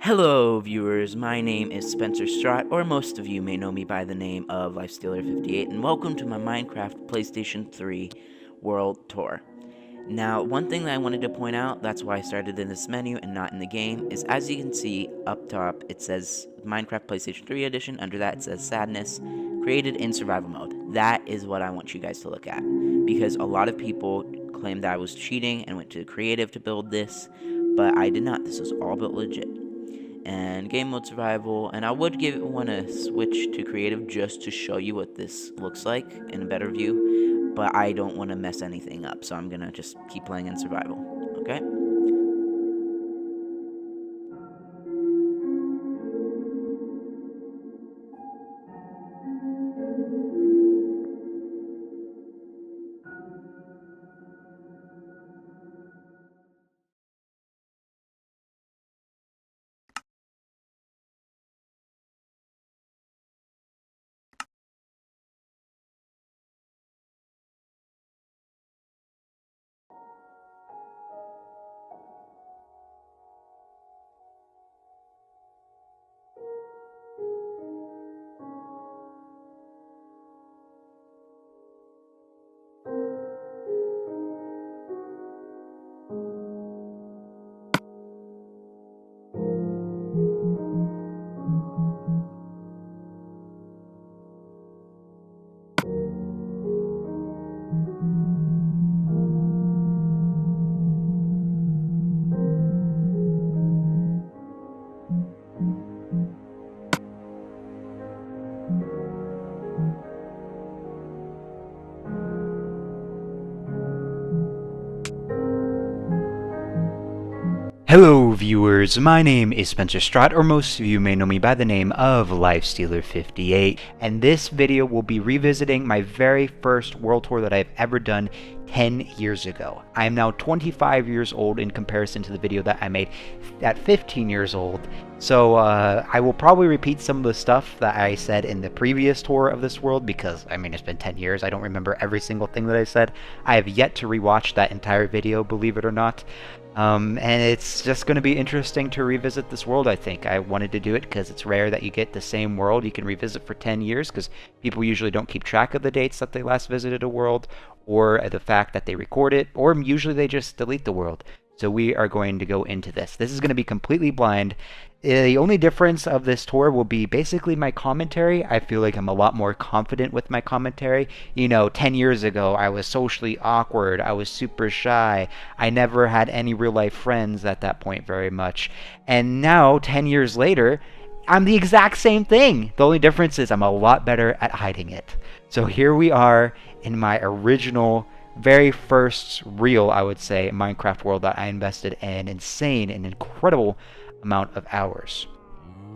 Hello, viewers. My name is Spencer Strott, or most of you may know me by the name of LifeStealer58, and welcome to my Minecraft PlayStation 3 World Tour. Now, one thing that I wanted to point out, that's why I started in this menu and not in the game, is as you can see up top, it says Minecraft PlayStation 3 Edition. Under that, it says Sadness, created in survival mode. That is what I want you guys to look at, because a lot of people claimed that I was cheating and went to creative to build this, but I did not. This was all built legit. And game mode survival, and I would want to switch to creative just to show you what this looks like in a better view, but I don't want to mess anything up, so I'm gonna just keep playing in survival. Okay. Hello viewers, my name is Spencer Strott, or most of you may know me by the name of LifeStealer58, and this video will be revisiting my very first world tour that I've ever done 10 years ago. I am now 25 years old in comparison to the video that I made at 15 years old, so I will probably repeat some of the stuff that I said in the previous tour of this world because, I mean, it's been 10 years, I don't remember every single thing that I said. I have yet to rewatch that entire video, believe it or not. And it's just going to be interesting to revisit this world, I think. I wanted to do it because it's rare that you get the same world you can revisit for 10 years, because people usually don't keep track of the dates that they last visited a world, or the fact that they record it, or usually they just delete the world. So we are going to go into this. This is going to be completely blind. The only difference of this tour will be basically my commentary. I feel like I'm a lot more confident with my commentary. You know, 10 years ago, I was socially awkward. I was super shy. I never had any real life friends at that point very much. And now, 10 years later, I'm the exact same thing. The only difference is I'm a lot better at hiding it. So here we are in my original, very first real, I would say, Minecraft world that I invested an insane and incredible amount of hours.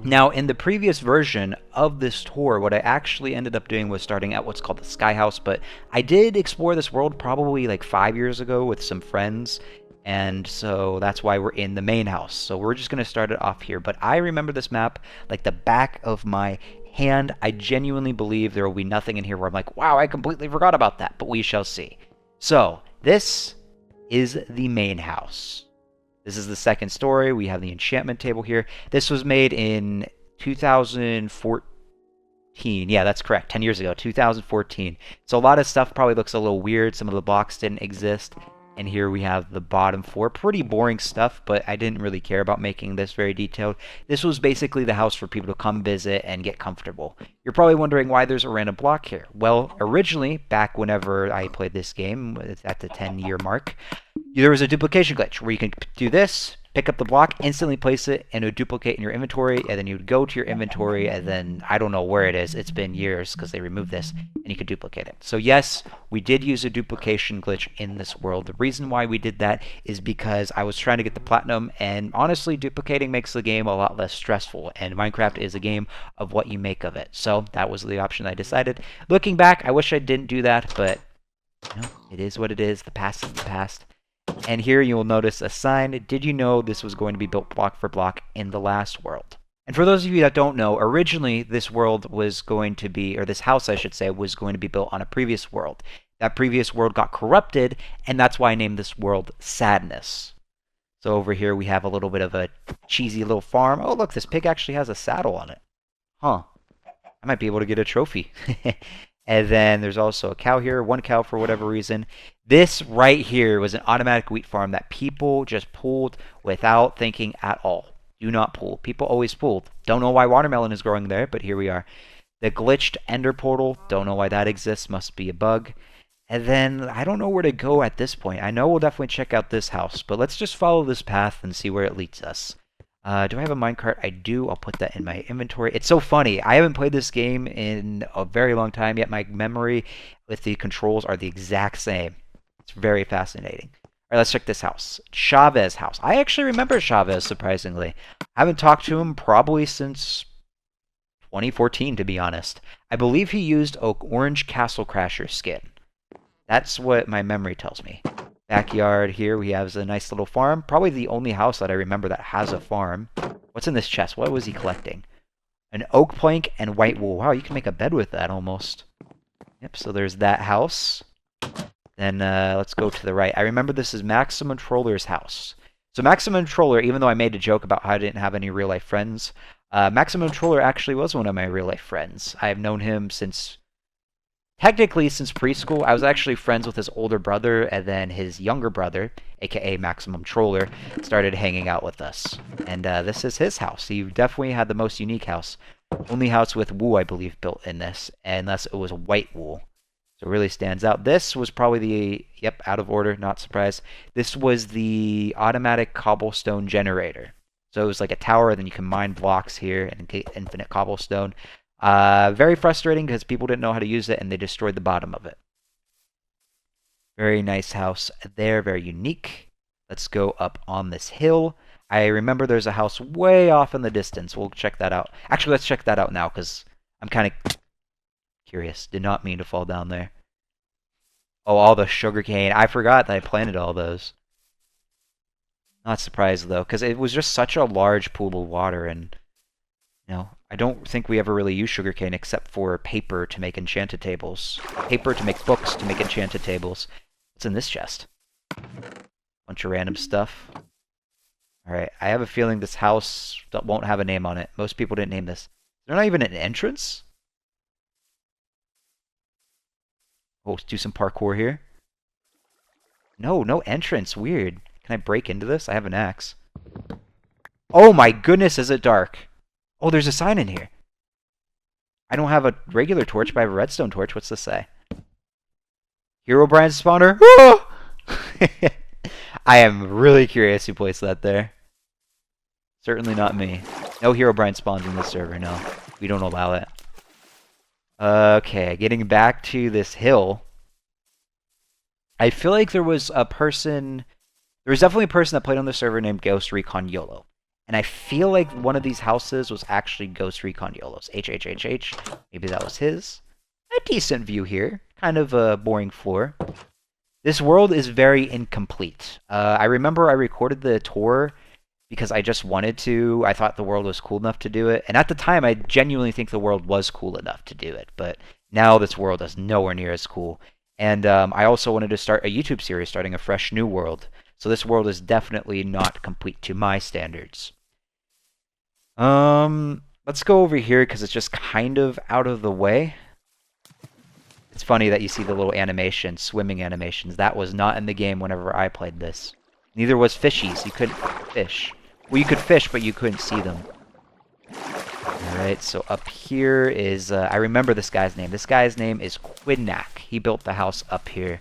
Now, in the previous version of this tour, what I actually ended up doing was starting at what's called the Sky House, but I did explore this world probably like 5 years ago with some friends, and so that's why we're in the main house. So we're just going to start it off here, but I remember this map like the back of my hand. I genuinely believe there will be nothing in here where I'm like, wow, I completely forgot about that, but we shall see. So, this is the main house. This is the second story. We have the enchantment table here. This was made in 2014. Yeah, that's correct. 10 years ago, 2014. So a lot of stuff probably looks a little weird. Some of the blocks didn't exist. And here we have the bottom floor. Pretty boring stuff, but I didn't really care about making this very detailed. This was basically the house for people to come visit and get comfortable. You're probably wondering why there's a random block here. Well, originally, back whenever I played this game, at the 10-year mark, there was a duplication glitch where you can do this, pick up the block, instantly place it, and it would duplicate in your inventory, and then you would go to your inventory, and then I don't know where it is. It's been years because they removed this, and you could duplicate it. So yes, we did use a duplication glitch in this world. The reason why we did that is because I was trying to get the platinum, and honestly, duplicating makes the game a lot less stressful, and Minecraft is a game of what you make of it. So that was the option I decided. Looking back, I wish I didn't do that, but you know, it is what it is. The past is the past. And here you will notice a sign. Did you know this was going to be built block for block in the last world? And for those of you that don't know, originally this world was going to be, or this house I should say, was going to be built on a previous world. That previous world got corrupted, and that's why I named this world Sadness. So over here we have a little bit of a cheesy little farm. Oh, look, this pig actually has a saddle on it. Huh. I might be able to get a trophy. And then there's also a cow here, one cow for whatever reason. This right here was an automatic wheat farm that people just pulled without thinking at all. Do not pull. People always pulled. Don't know why watermelon is growing there, but here we are. The glitched ender portal, don't know why that exists, must be a bug. And then I don't know where to go at this point. I know we'll definitely check out this house, but let's just follow this path and see where it leads us. Do I have a minecart? I do. I'll put that in my inventory. It's so funny. I haven't played this game in a very long time, yet my memory with the controls are the exact same. It's very fascinating. All right, let's check this house. Chavez house. I actually remember Chavez, surprisingly. I haven't talked to him probably since 2014, to be honest. I believe he used an orange Castle Crasher skin. That's what my memory tells me. Backyard here, we have a nice little farm. Probably the only house that I remember that has a farm. What's in this chest? What was he collecting? An oak plank and white wool. Wow, you can make a bed with that almost. Yep, so there's that house. Then let's go to the right. I remember this is Maximum Troller's house. So Maximum Troller, even though I made a joke about how I didn't have any real-life friends, Maximum Troller actually was one of my real-life friends. I have known him technically since preschool. I was actually friends with his older brother, and then his younger brother, aka Maximum Troller, started hanging out with us. And this is his house. He definitely had the most unique house. Only house with wool, I believe, built in this, unless it was white wool. So it really stands out. This was probably the, yep, out of order, not surprised. This was the automatic cobblestone generator. So it was like a tower, and then you can mine blocks here and get infinite cobblestone. Very frustrating because people didn't know how to use it and they destroyed the bottom of it. Very nice house there, very unique. Let's go up on this hill. I remember there's a house way off in the distance. We'll check that out. Actually, let's check that out now because I'm kind of curious. Did not mean to fall down there. Oh, all the sugarcane. I forgot that I planted all those. Not surprised though, because it was just such a large pool of water, and I don't think we ever really use sugarcane except for paper to make enchanted tables. Paper to make books to make enchanted tables. What's in this chest? Bunch of random stuff. Alright, I have a feeling this house won't have a name on it. Most people didn't name this. Is there not even an entrance? Oh, let's do some parkour here. No, no entrance. Weird. Can I break into this? I have an axe. Oh my goodness, is it dark? Oh, there's a sign in here. I don't have a regular torch, but I have a redstone torch. What's this say? Herobrine spawner? I am really curious who placed that there. Certainly not me. No Herobrine spawns in this server, no. We don't allow it. Okay, getting back to this hill. I feel like there was definitely a person that played on the server named Ghost Recon YOLO. And I feel like one of these houses was actually Ghost Recon YOLO's. HHHH. Maybe that was his. A decent view here. Kind of a boring floor. This world is very incomplete. I remember I recorded the tour because I just wanted to. I thought the world was cool enough to do it. And at the time, I genuinely think the world was cool enough to do it. But now this world is nowhere near as cool. And I also wanted to start a YouTube series starting a fresh new world. So this world is definitely not complete to my standards. Let's go over here because it's just kind of out of the way. It's funny that you see the little animations, swimming animations. That was not in the game whenever I played this. Neither was fishies. You couldn't fish. Well, you could fish, but you couldn't see them. Alright, so up here is, I remember this guy's name. This guy's name is Quidnack. He built the house up here.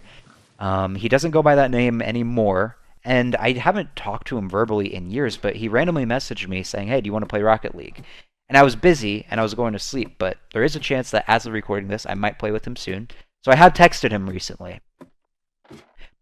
He doesn't go by that name anymore. And I haven't talked to him verbally in years, but he randomly messaged me saying, hey, do you want to play Rocket League? And I was busy, and I was going to sleep, but there is a chance that as of recording this, I might play with him soon. So I have texted him recently.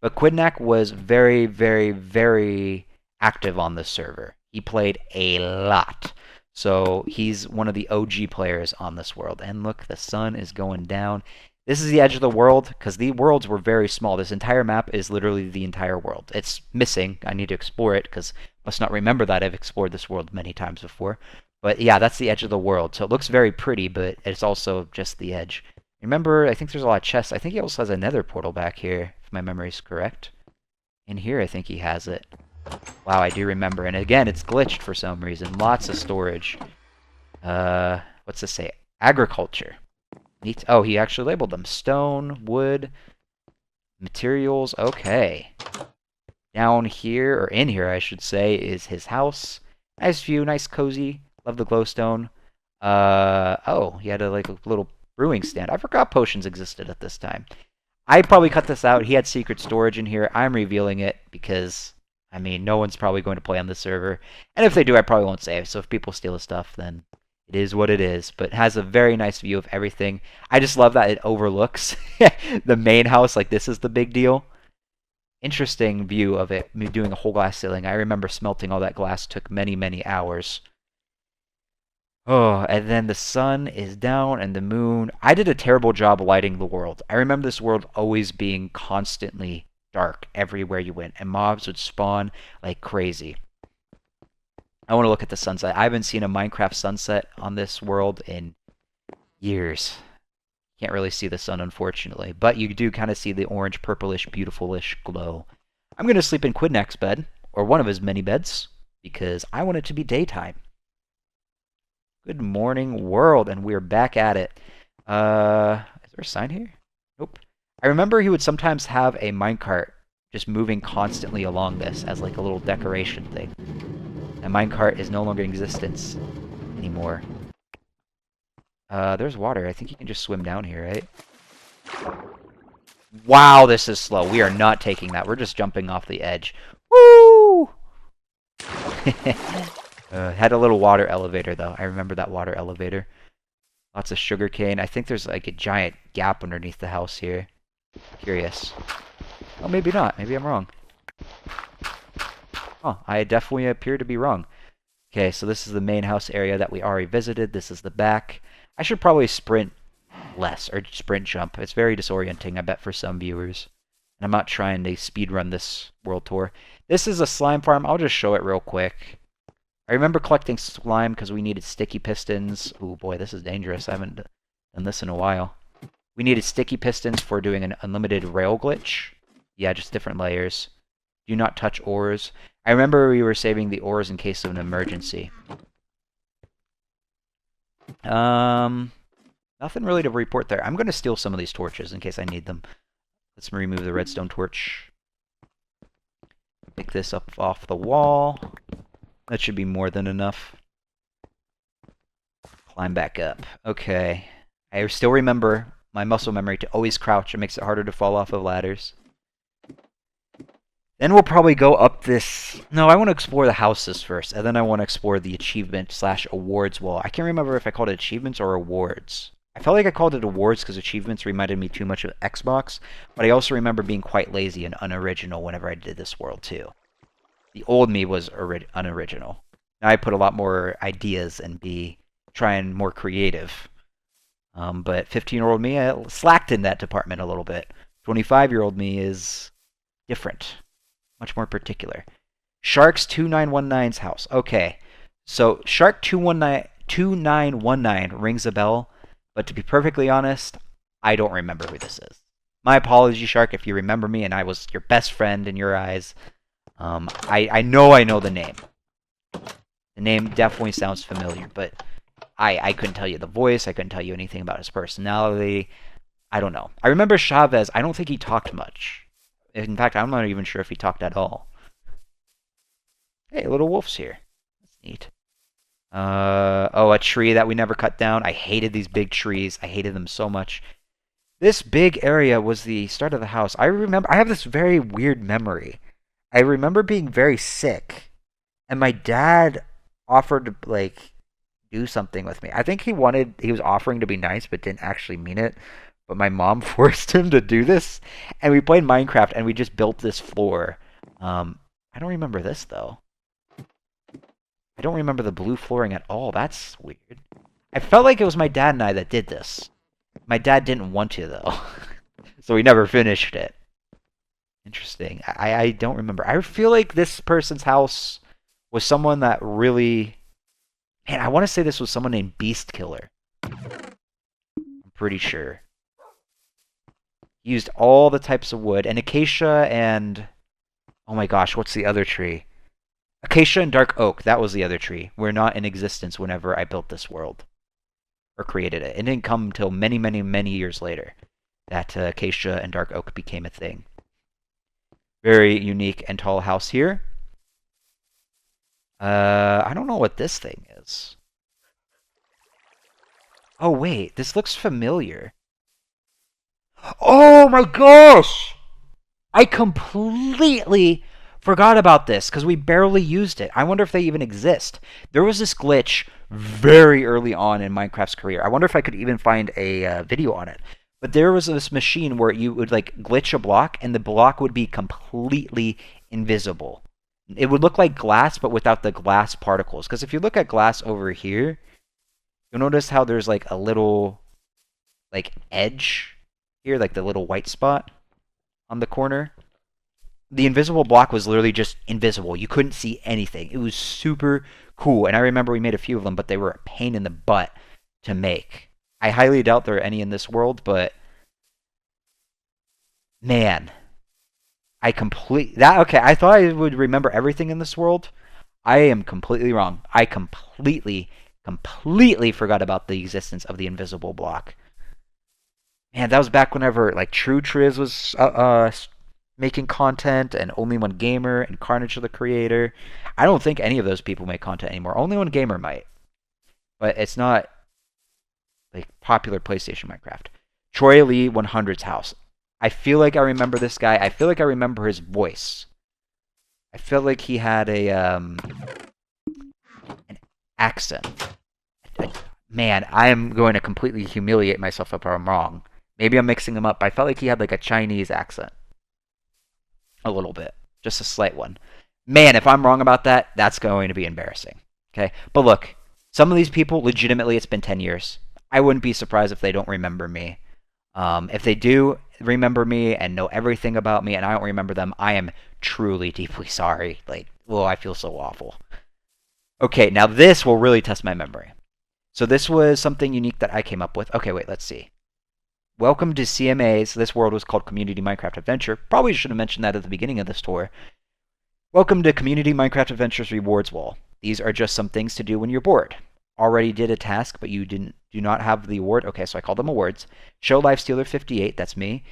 But Quidnack was very, very, very active on this server. He played a lot. So he's one of the OG players on this world. And look, the sun is going down. This is the edge of the world, because the worlds were very small. This entire map is literally the entire world. It's missing. I need to explore it, because I must not remember that I've explored this world many times before. But yeah, that's the edge of the world. So it looks very pretty, but it's also just the edge. Remember, I think there's a lot of chests. I think he also has a nether portal back here, if my memory is correct. In here, I think he has it. Wow, I do remember. And again, it's glitched for some reason. Lots of storage. What's this say? Agriculture. Oh, he actually labeled them. Stone, wood, materials. Okay. Down here, or in here, I should say, is his house. Nice view, nice cozy. Love the glowstone. Oh, he had like a little brewing stand. I forgot potions existed at this time. I probably cut this out. He had secret storage in here. I'm revealing it because, I mean, no one's probably going to play on this server. And if they do, I probably won't say. So if people steal his stuff, then it is what it is. But it has a very nice view of everything. I just love that it overlooks the main house. Like, this is the big deal. Interesting view of it, me doing a whole glass ceiling. I remember smelting all that glass took many, many hours. Oh, and then the sun is down and the moon. I did a terrible job lighting the world. I remember this world always being constantly dark everywhere you went, and mobs would spawn like crazy. I want to look at the sunset. I haven't seen a Minecraft sunset on this world in years. Can't really see the sun, unfortunately, but you do kind of see the orange, purplish, beautiful-ish glow. I'm going to sleep in Quidnack's bed, or one of his many beds, because I want it to be daytime. Good morning, world, and we're back at it. Is there a sign here? Nope. I remember he would sometimes have a minecart just moving constantly along this as like a little decoration thing. That minecart is no longer in existence anymore. There's water. I think you can just swim down here, right? Wow, this is slow. We are not taking that. We're just jumping off the edge. Woo! Had a little water elevator, though. I remember that water elevator. Lots of sugarcane. I think there's like a giant gap underneath the house here. Curious. Oh, maybe not. Maybe I'm wrong. Oh, I definitely appear to be wrong. Okay, so this is the main house area that we already visited. This is the back. I should probably sprint less, or sprint jump. It's very disorienting, I bet, for some viewers. And I'm not trying to speedrun this world tour. This is a slime farm. I'll just show it real quick. I remember collecting slime because we needed sticky pistons. Oh boy, this is dangerous. I haven't done this in a while. We needed sticky pistons for doing an unlimited rail glitch. Yeah, just different layers. Do not touch ores. I remember we were saving the ores in case of an emergency. Nothing really to report there. I'm going to steal some of these torches in case I need them. Let's remove the redstone torch. Pick this up off the wall. That should be more than enough. Climb back up. Okay. I still remember my muscle memory to always crouch. It makes it harder to fall off of ladders. Then we'll probably go up this... No, I want to explore the houses first, and then I want to explore the achievement/awards wall. I can't remember if I called it achievements or awards. I felt like I called it awards because achievements reminded me too much of Xbox, but I also remember being quite lazy and unoriginal whenever I did this world, too. The old me was unoriginal. Now I put a lot more ideas and be trying more creative. But 15-year-old me, I slacked in that department a little bit. 25-year-old me is different. Much more particular. Sharks 2919's house. Okay. So Shark 2919 rings a bell, but to be perfectly honest, I don't remember who this is. My apologies, Shark, if you remember me and I was your best friend in your eyes. I know the name. The name definitely sounds familiar, but I couldn't tell you the voice. I couldn't tell you anything about his personality. I don't know. I remember Chavez. I don't think he talked much. In fact, I'm not even sure if he talked at all. Hey, little wolf's here. That's neat. Oh, a tree that we never cut down. I hated these big trees. I hated them so much. This big area was the start of the house. I have this very weird memory. I remember being very sick, and my dad offered to, like, do something with me. I think he was offering to be nice, but didn't actually mean it. But my mom forced him to do this, and we played Minecraft, and we just built this floor. I don't remember this, though. I don't remember the blue flooring at all. That's weird. I felt like it was my dad and I that did this. My dad didn't want to, though. So we never finished it. Interesting. I don't remember. I feel like this person's house was someone that really... Man, I want to say this was someone named Beast Killer. I'm pretty sure. Used all the types of wood, and acacia, and... Oh my gosh, what's the other tree? Acacia and dark oak, that was the other tree, were not in existence whenever I built this world or created it. It didn't come until many, many, many years later that acacia and dark oak became a thing. Very unique and tall house here. I don't know what this thing is. Oh, wait, this looks familiar. Oh my gosh! I completely forgot about this because we barely used it. I wonder if they even exist. There was this glitch very early on in Minecraft's career. I wonder if I could even find a video on it. But there was this machine where you would like glitch a block and the block would be completely invisible. It would look like glass but without the glass particles. Because if you look at glass over here, you'll notice how there's like a little like edge here, like the little white spot on the corner. The invisible block was literally just invisible. You couldn't see anything. It was super cool. And I remember we made a few of them, but they were a pain in the butt to make. I highly doubt there are any in this world, but man, okay, I thought I would remember everything in this world. I am completely wrong. I completely forgot about the existence of the invisible block. Man, that was back whenever like True Triz was making content, and Only One Gamer and Carnage the Creator. I don't think any of those people make content anymore. Only One Gamer might, but it's not like popular PlayStation Minecraft. Troy Lee 100's house. I feel like I remember this guy. I feel like I remember his voice. I feel like he had an accent. Man, I am going to completely humiliate myself if I'm wrong. Maybe I'm mixing them up. I felt like he had like a Chinese accent. A little bit. Just a slight one. Man, if I'm wrong about that, that's going to be embarrassing. Okay? But look, some of these people, legitimately, it's been 10 years. I wouldn't be surprised if they don't remember me. If they do remember me and know everything about me and I don't remember them, I am truly deeply sorry. Like, oh, I feel so awful. Okay, now this will really test my memory. So this was something unique that I came up with. Okay, wait, let's see. Welcome to CMA's. This world was called Community Minecraft Adventure. Probably should have mentioned that at the beginning of this tour. Welcome to Community Minecraft Adventure's Rewards Wall. These are just some things to do when you're bored. Already did a task, but you do not have the award. Okay, so I call them awards. Show Lifestealer 58, that's me.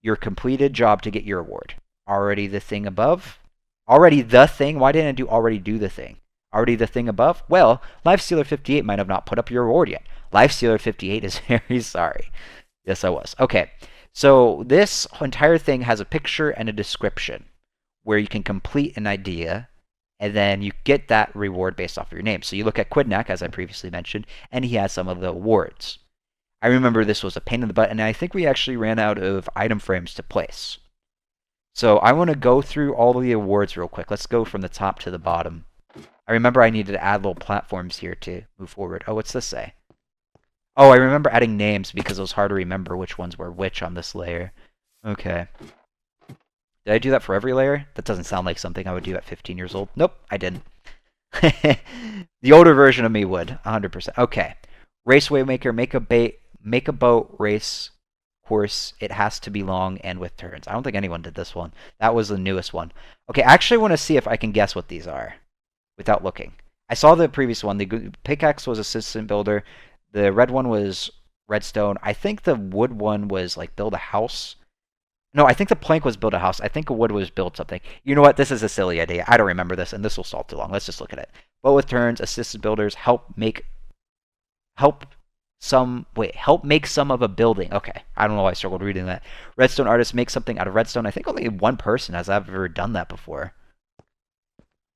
Your completed job to get your award. Already the thing above. Already the thing. Why didn't I do already do the thing? Already the thing above? Well, Lifestealer 58 might have not put up your award yet. Lifestealer 58 is very sorry. Yes, I was. Okay, so this entire thing has a picture and a description where you can complete an idea, and then you get that reward based off of your name. So you look at Quidnack, as I previously mentioned, and he has some of the awards. I remember this was a pain in the butt, and I think we actually ran out of item frames to place. So I want to go through all of the awards real quick. Let's go from the top to the bottom. I remember I needed to add little platforms here to move forward. Oh, what's this say? Oh, I remember adding names because it was hard to remember which ones were which on this layer. Okay. Did I do that for every layer? That doesn't sound like something I would do at 15 years old. Nope, I didn't. The older version of me would, 100%. Okay. Raceway maker, make a boat race course. It has to be long and with turns. I don't think anyone did this one. That was the newest one. Okay, I actually want to see if I can guess what these are without looking. I saw the previous one. The pickaxe was assistant builder. The red one was redstone. I think the wood one was like build a house. No, I think the plank was build a house. I think wood was build something. You know what? This is a silly idea. I don't remember this, and this will stall too long. Let's just look at it. But with turns, assistant builders help make some of a building. Okay, I don't know why I struggled reading that. Redstone artists make something out of redstone. I think only one person has ever done that before.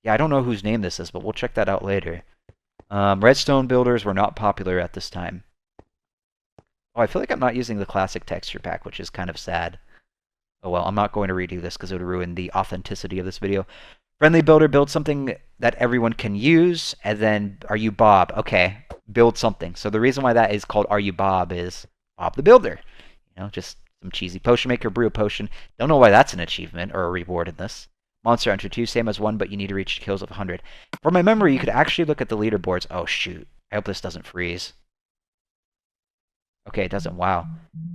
Yeah, I don't know whose name this is, but we'll check that out later. Redstone builders were not popular at this time. Oh, I feel like I'm not using the classic texture pack, which is kind of sad. Oh well, I'm not going to redo this because it would ruin the authenticity of this video. Friendly builder builds something that everyone can use, and then are you Bob? Okay, build something. So the reason why that is called Are You Bob is Bob the Builder. You know, just some cheesy potion maker, brew a potion. Don't know why that's an achievement or a reward in this. Monster Hunter 2, same as 1, but you need to reach kills of 100. From my memory, you could actually look at the leaderboards. Oh, shoot. I hope this doesn't freeze. Okay, it doesn't. Wow.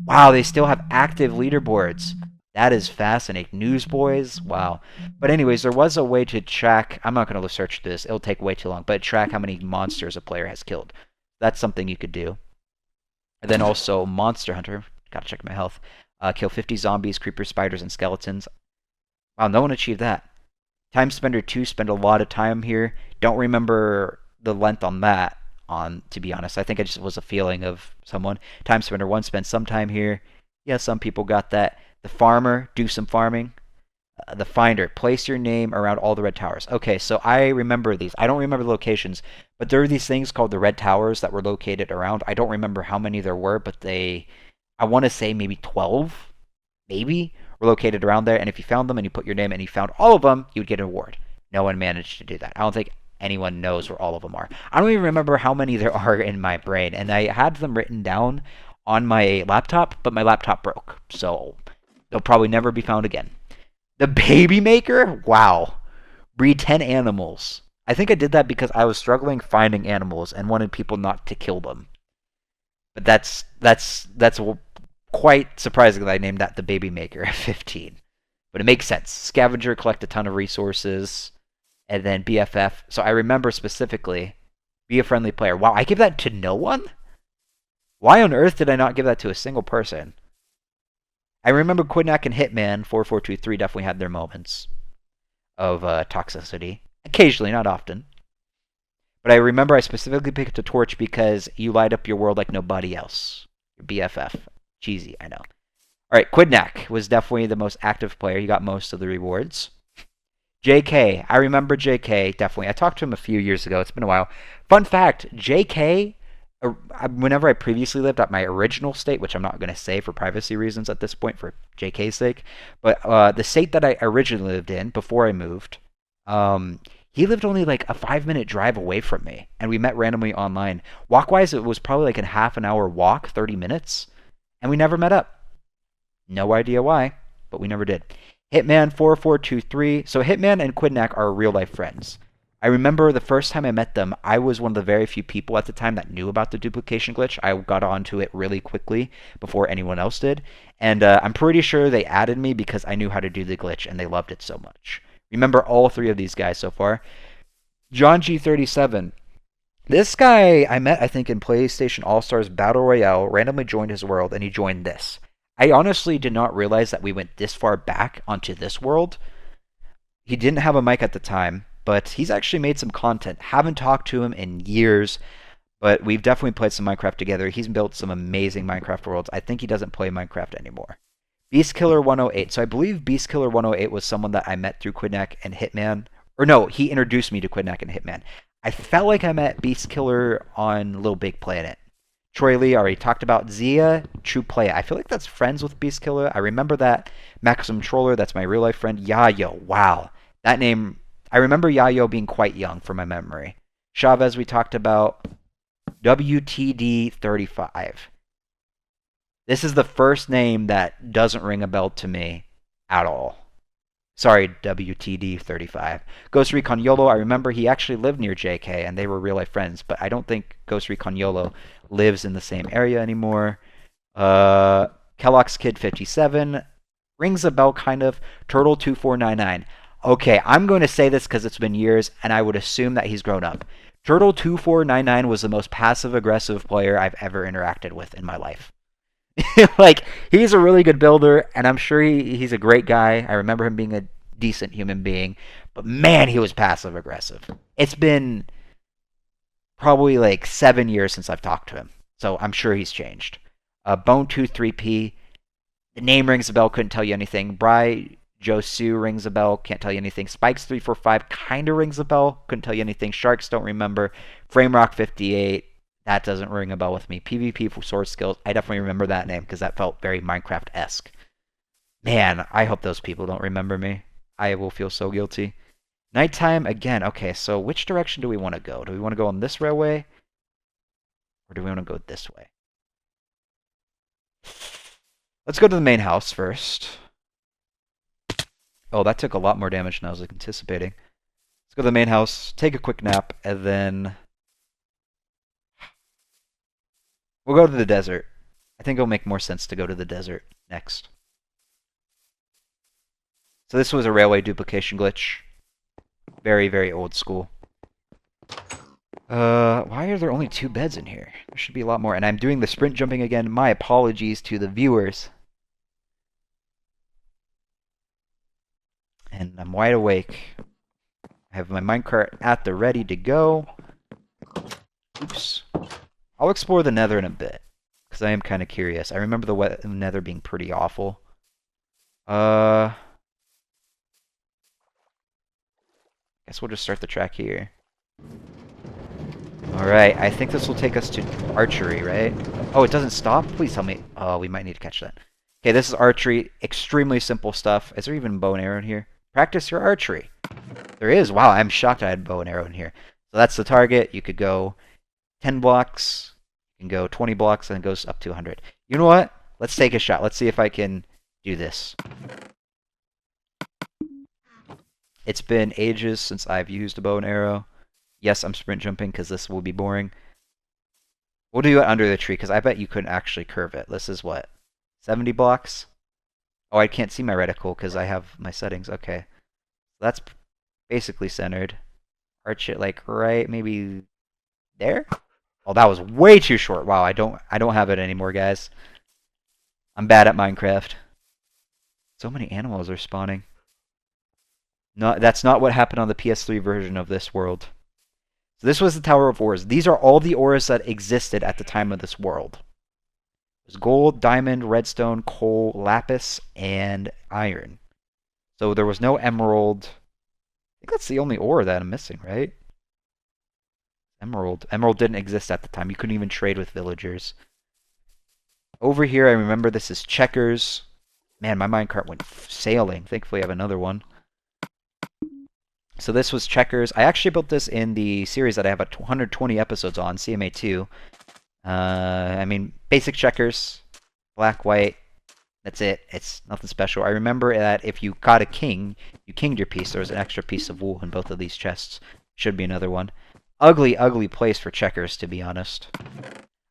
Wow, they still have active leaderboards. That is fascinating. Newsboys? Wow. But anyways, there was a way to track. I'm not going to search this. It'll take way too long. But track how many monsters a player has killed. That's something you could do. And then also Monster Hunter. Gotta check my health. Kill 50 zombies, creepers, spiders, and skeletons. Wow, no one achieved that. Time Spender 2, spend a lot of time here. Don't remember the length on that, to be honest. I think it just was a feeling of someone. Time Spender 1, spend some time here. Yeah, some people got that. The Farmer, do some farming. The Finder, place your name around all the red towers. Okay, so I remember these. I don't remember the locations, but there are these things called the red towers that were located around. I don't remember how many there were, but I want to say maybe 12, maybe, were located around there. And if you found them and you put your name and you found all of them, you would get an award. No one managed to do that. I don't think anyone knows where all of them are. I don't even remember how many there are in my brain, and I had them written down on my laptop, but my laptop broke, so they'll probably never be found again. The Baby Maker? Wow. Breed 10 animals. I think I did that because I was struggling finding animals and wanted people not to kill them. But that's quite surprising that I named that the Baby Maker at 15. But it makes sense. Scavenger, collect a ton of resources, and then BFF. So I remember specifically, be a friendly player. Wow, I give that to no one? Why on earth did I not give that to a single person? I remember Quidnack and Hitman 4423 definitely had their moments of toxicity. Occasionally, not often. But I remember I specifically picked a Torch because you light up your world like nobody else. Your BFF. Cheesy, I know. Alright, Quidnack was definitely the most active player. He got most of the rewards. JK. I remember JK, definitely. I talked to him a few years ago. It's been a while. Fun fact, JK, whenever I previously lived at my original state, which I'm not going to say for privacy reasons at this point for JK's sake, but the state that I originally lived in before I moved, he lived only like a 5-minute drive away from me, and we met randomly online. Walk-wise, it was probably like a half an hour walk, 30 minutes, and we never met up. No idea why, but we never did. Hitman 4423. So Hitman and Quidnack are real-life friends. I remember the first time I met them, I was one of the very few people at the time that knew about the duplication glitch. I got onto it really quickly before anyone else did. And I'm pretty sure they added me because I knew how to do the glitch and they loved it so much. Remember all three of these guys so far. John G37. This guy I met, I think, in PlayStation All-Stars Battle Royale, randomly joined his world, and he joined this. I honestly did not realize that we went this far back onto this world. He didn't have a mic at the time, but he's actually made some content. Haven't talked to him in years, but we've definitely played some Minecraft together. He's built some amazing Minecraft worlds. I think he doesn't play Minecraft anymore. Beastkiller 108. So I believe Beastkiller 108 was someone that I met through Quidnack and Hitman. Or no, he introduced me to Quidnack and Hitman. I felt like I met Beastkiller on Little Big Planet. Troy Lee already talked about. Zia, True Play. I feel like that's friends with Beastkiller. I remember that. Maximum Troller, that's my real life friend. Yayo, wow. That name, I remember Yayo being quite young from my memory. Chavez, we talked about. WTD35. This is the first name that doesn't ring a bell to me at all. Sorry, WTD35. Ghost Recon YOLO, I remember he actually lived near JK and they were real life friends, but I don't think Ghost Recon YOLO lives in the same area anymore. Kellogg's Kid 57 rings a bell kind of. Turtle 2499. Okay, I'm going to say this because it's been years and I would assume that he's grown up. Turtle 2499 was the most passive aggressive player I've ever interacted with in my life. Like, he's a really good builder, and I'm sure he's a great guy. I remember him being a decent human being, but man, he was passive aggressive. It's been probably like 7 years since I've talked to him, so I'm sure he's changed. Bone23P, the name rings a bell, couldn't tell you anything. Bry Josu rings a bell, can't tell you anything. Spikes345 kind of rings a bell, couldn't tell you anything. Sharks don't remember. FrameRock58, that doesn't ring a bell with me. PvP for Sword Skills, I definitely remember that name because that felt very Minecraft-esque. Man, I hope those people don't remember me. I will feel so guilty. Nighttime, again, okay, so which direction do we want to go? Do we want to go on this railway? Or do we want to go this way? Let's go to the main house first. Oh, that took a lot more damage than I was anticipating. Let's go to the main house, take a quick nap, and then we'll go to the desert. I think it'll make more sense to go to the desert next. So this was a railway duplication glitch. Very, very old school. Why are there only 2 beds in here? There should be a lot more. And I'm doing the sprint jumping again. My apologies to the viewers. And I'm wide awake. I have my minecart at the ready to go. Oops. I'll explore the nether in a bit, because I am kind of curious. I remember the nether being pretty awful. Guess we'll just start the track here. Alright, I think this will take us to archery, right? Oh, it doesn't stop? Please tell me. Oh, we might need to catch that. Okay, this is archery. Extremely simple stuff. Is there even bow and arrow in here? Practice your archery. There is. Wow, I'm shocked I had bow and arrow in here. So that's the target. You could go 10 blocks. You can go 20 blocks, and it goes up to 100. You know what? Let's take a shot. Let's see if I can do this. It's been ages since I've used a bow and arrow. Yes, I'm sprint jumping because this will be boring. We'll do it under the tree because I bet you couldn't actually curve it. This is what? 70 blocks? Oh, I can't see my reticle because I have my settings. Okay. That's basically centered. Arch it like right maybe there? Oh, that was way too short. Wow, I don't have it anymore, guys. I'm bad at Minecraft. So many animals are spawning. No, that's not what happened on the PS3 version of this world. So this was the Tower of Ores. These are all the ores that existed at the time of this world. There's gold, diamond, redstone, coal, lapis, and iron. So there was no emerald. I think that's the only ore that I'm missing, right? Emerald. Emerald didn't exist at the time. You couldn't even trade with villagers. Over here, I remember this is checkers. Man, my minecart went sailing. Thankfully, I have another one. So this was checkers. I actually built this in the series that I have 120 episodes on, CMA2. I mean, basic checkers, black, white. That's it. It's nothing special. I remember that if you got a king, you kinged your piece. There was an extra piece of wool in both of these chests. Should be another one. Ugly, ugly place for checkers, to be honest.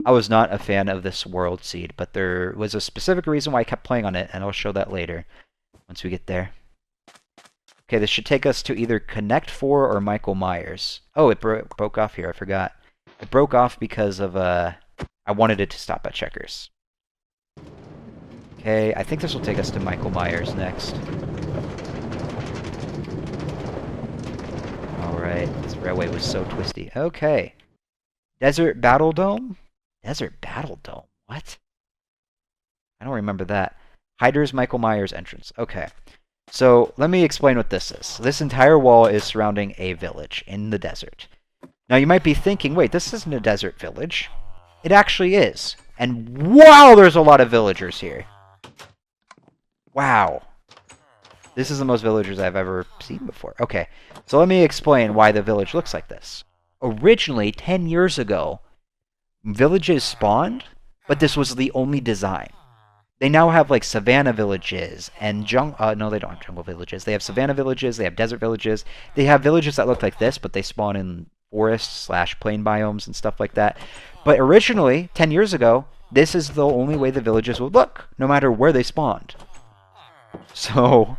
I was not a fan of this world seed, but there was a specific reason why I kept playing on it, and I'll show that later once we get there. Okay, this should take us to either Connect 4 or Michael Myers. Oh, it broke off here. I forgot. It broke off because of, I wanted it to stop at checkers. Okay, I think this will take us to Michael Myers next. Alright, this railway was so twisty. Okay. Desert Battle Dome? Desert Battle Dome? What? I don't remember that. Hyder's Michael Myers entrance. Okay. So, let me explain what this is. This entire wall is surrounding a village in the desert. Now, you might be thinking, wait, this isn't a desert village. It actually is. And wow, there's a lot of villagers here. Wow. This is the most villagers I've ever seen before. Okay, so let me explain why the village looks like this. Originally, 10 years ago, villages spawned, but this was the only design. They now have like savanna villages and no, they don't have jungle villages. They have savanna villages, they have desert villages. They have villages that look like this, but they spawn in forests / plain biomes and stuff like that. But originally, 10 years ago, this is the only way the villages would look, no matter where they spawned. So,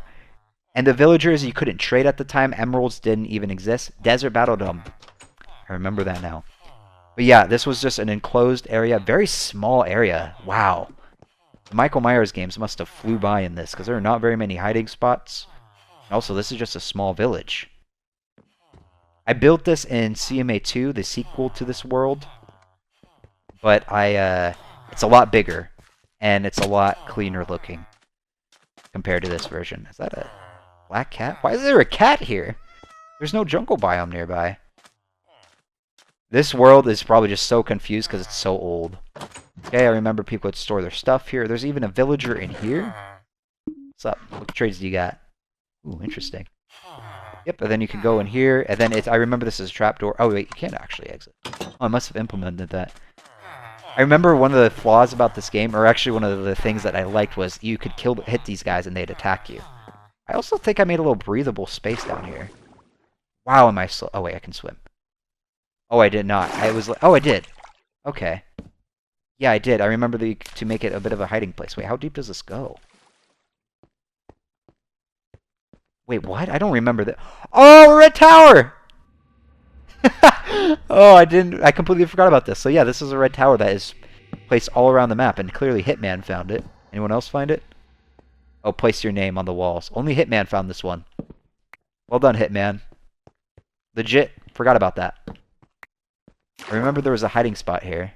and the villagers you couldn't trade at the time. Emeralds didn't even exist. Desert Battle Dome. I remember that now. But yeah, this was just an enclosed area, very small area. Wow. The Michael Myers games must have flew by in this, because there are not very many hiding spots. And also, this is just a small village. I built this in CMA2, the sequel to this world. But it's a lot bigger, and it's a lot cleaner looking compared to this version. Is that a black cat? Why is there a cat here? There's no jungle biome nearby. This world is probably just so confused because it's so old. Okay, I remember people would store their stuff here. There's even a villager in here. What's up? What trades do you got? Ooh, interesting. Yep, and then you can go in here, and then I remember this is a trapdoor. Oh, wait, you can't actually exit. Oh, I must have implemented that. I remember one of the flaws about this game, or actually one of the things that I liked, was you could hit these guys and they'd attack you. I also think I made a little breathable space down here. Wow, am I slow? Oh, wait, I can swim. Oh, I did not. Oh, I did. Okay. Yeah, I did. I remember to make it a bit of a hiding place. Wait, how deep does this go? Wait, what? I don't remember that. Oh, Red Tower! Oh, I completely forgot about this. So yeah, this is a red tower that is placed all around the map, and clearly Hitman found it. Anyone else find it? Oh, place your name on the walls. Only Hitman found this one. Well done, Hitman. Legit, forgot about that. I remember there was a hiding spot here.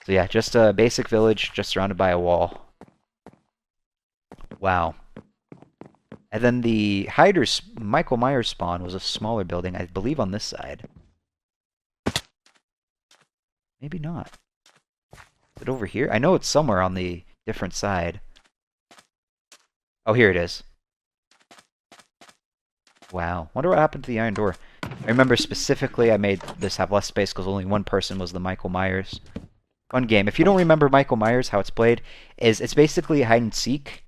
So yeah, just a basic village, just surrounded by a wall. Wow. And then the Hider's Michael Myers spawn was a smaller building, I believe on this side. Maybe not. Is it over here? I know it's somewhere on the different side. Oh, here it is. Wow. Wonder what happened to the iron door. I remember specifically I made this have less space because only one person was the Michael Myers. Fun game. If you don't remember Michael Myers, how it's played, is it's basically hide and seek.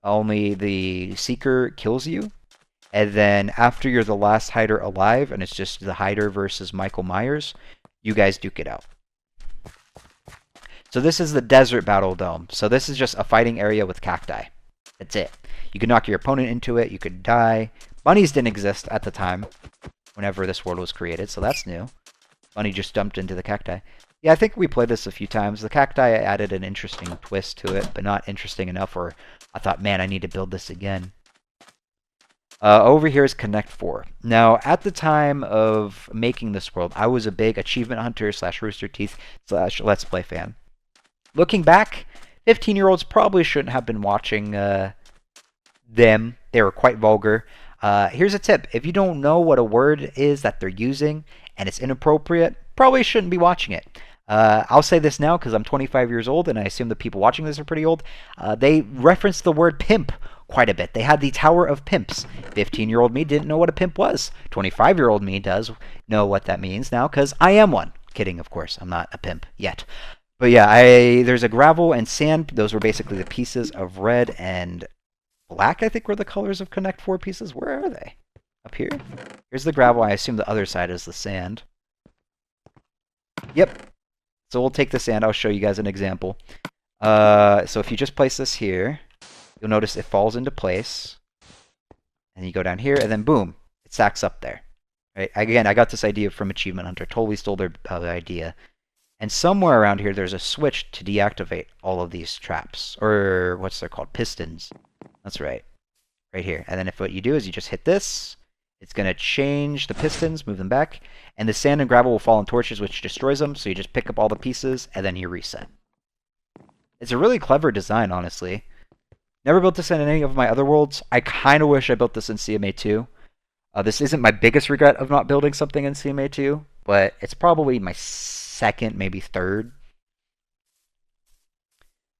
Only the seeker kills you. And then after you're the last hider alive, and it's just the hider versus Michael Myers, you guys duke it out. So this is the Desert Battle Dome. So this is just a fighting area with cacti. That's it. You could knock your opponent into it. You could die. Bunnies didn't exist at the time, whenever this world was created, so that's new. Bunny just dumped into the cacti. Yeah, I think we played this a few times. The cacti added an interesting twist to it, but not interesting enough where I thought, man, I need to build this again. Over here is Connect 4. Now, at the time of making this world, I was a big Achievement Hunter / Rooster Teeth / Let's Play fan. Looking back, 15-year-olds probably shouldn't have been watching them. They were quite vulgar. Here's a tip. If you don't know what a word is that they're using and it's inappropriate, probably shouldn't be watching it. I'll say this now because I'm 25 years old and I assume the people watching this are pretty old. They referenced the word pimp quite a bit. They had the Tower of Pimps. 15-year-old me didn't know what a pimp was. 25-year-old me does know what that means now because I am one. Kidding, of course. I'm not a pimp yet. But yeah, there's a gravel and sand. Those were basically the pieces of red and black, I think, were the colors of Connect 4 pieces. Where are they? Up here? Here's the gravel. I assume the other side is the sand. Yep. So we'll take the sand. I'll show you guys an example. So if you just place this here, you'll notice it falls into place. And you go down here, and then boom, it stacks up there. Right? Again, I got this idea from Achievement Hunter. Totally stole their idea. And somewhere around here, there's a switch to deactivate all of these traps. Or what's they're called? Pistons. That's right. Right here. And then if what you do is you just hit this, it's going to change the pistons, move them back, and the sand and gravel will fall in torches, which destroys them, so you just pick up all the pieces, and then you reset. It's a really clever design, honestly. Never built this in any of my other worlds. I kind of wish I built this in CMA2. This isn't my biggest regret of not building something in CMA2, but it's probably my second, maybe third.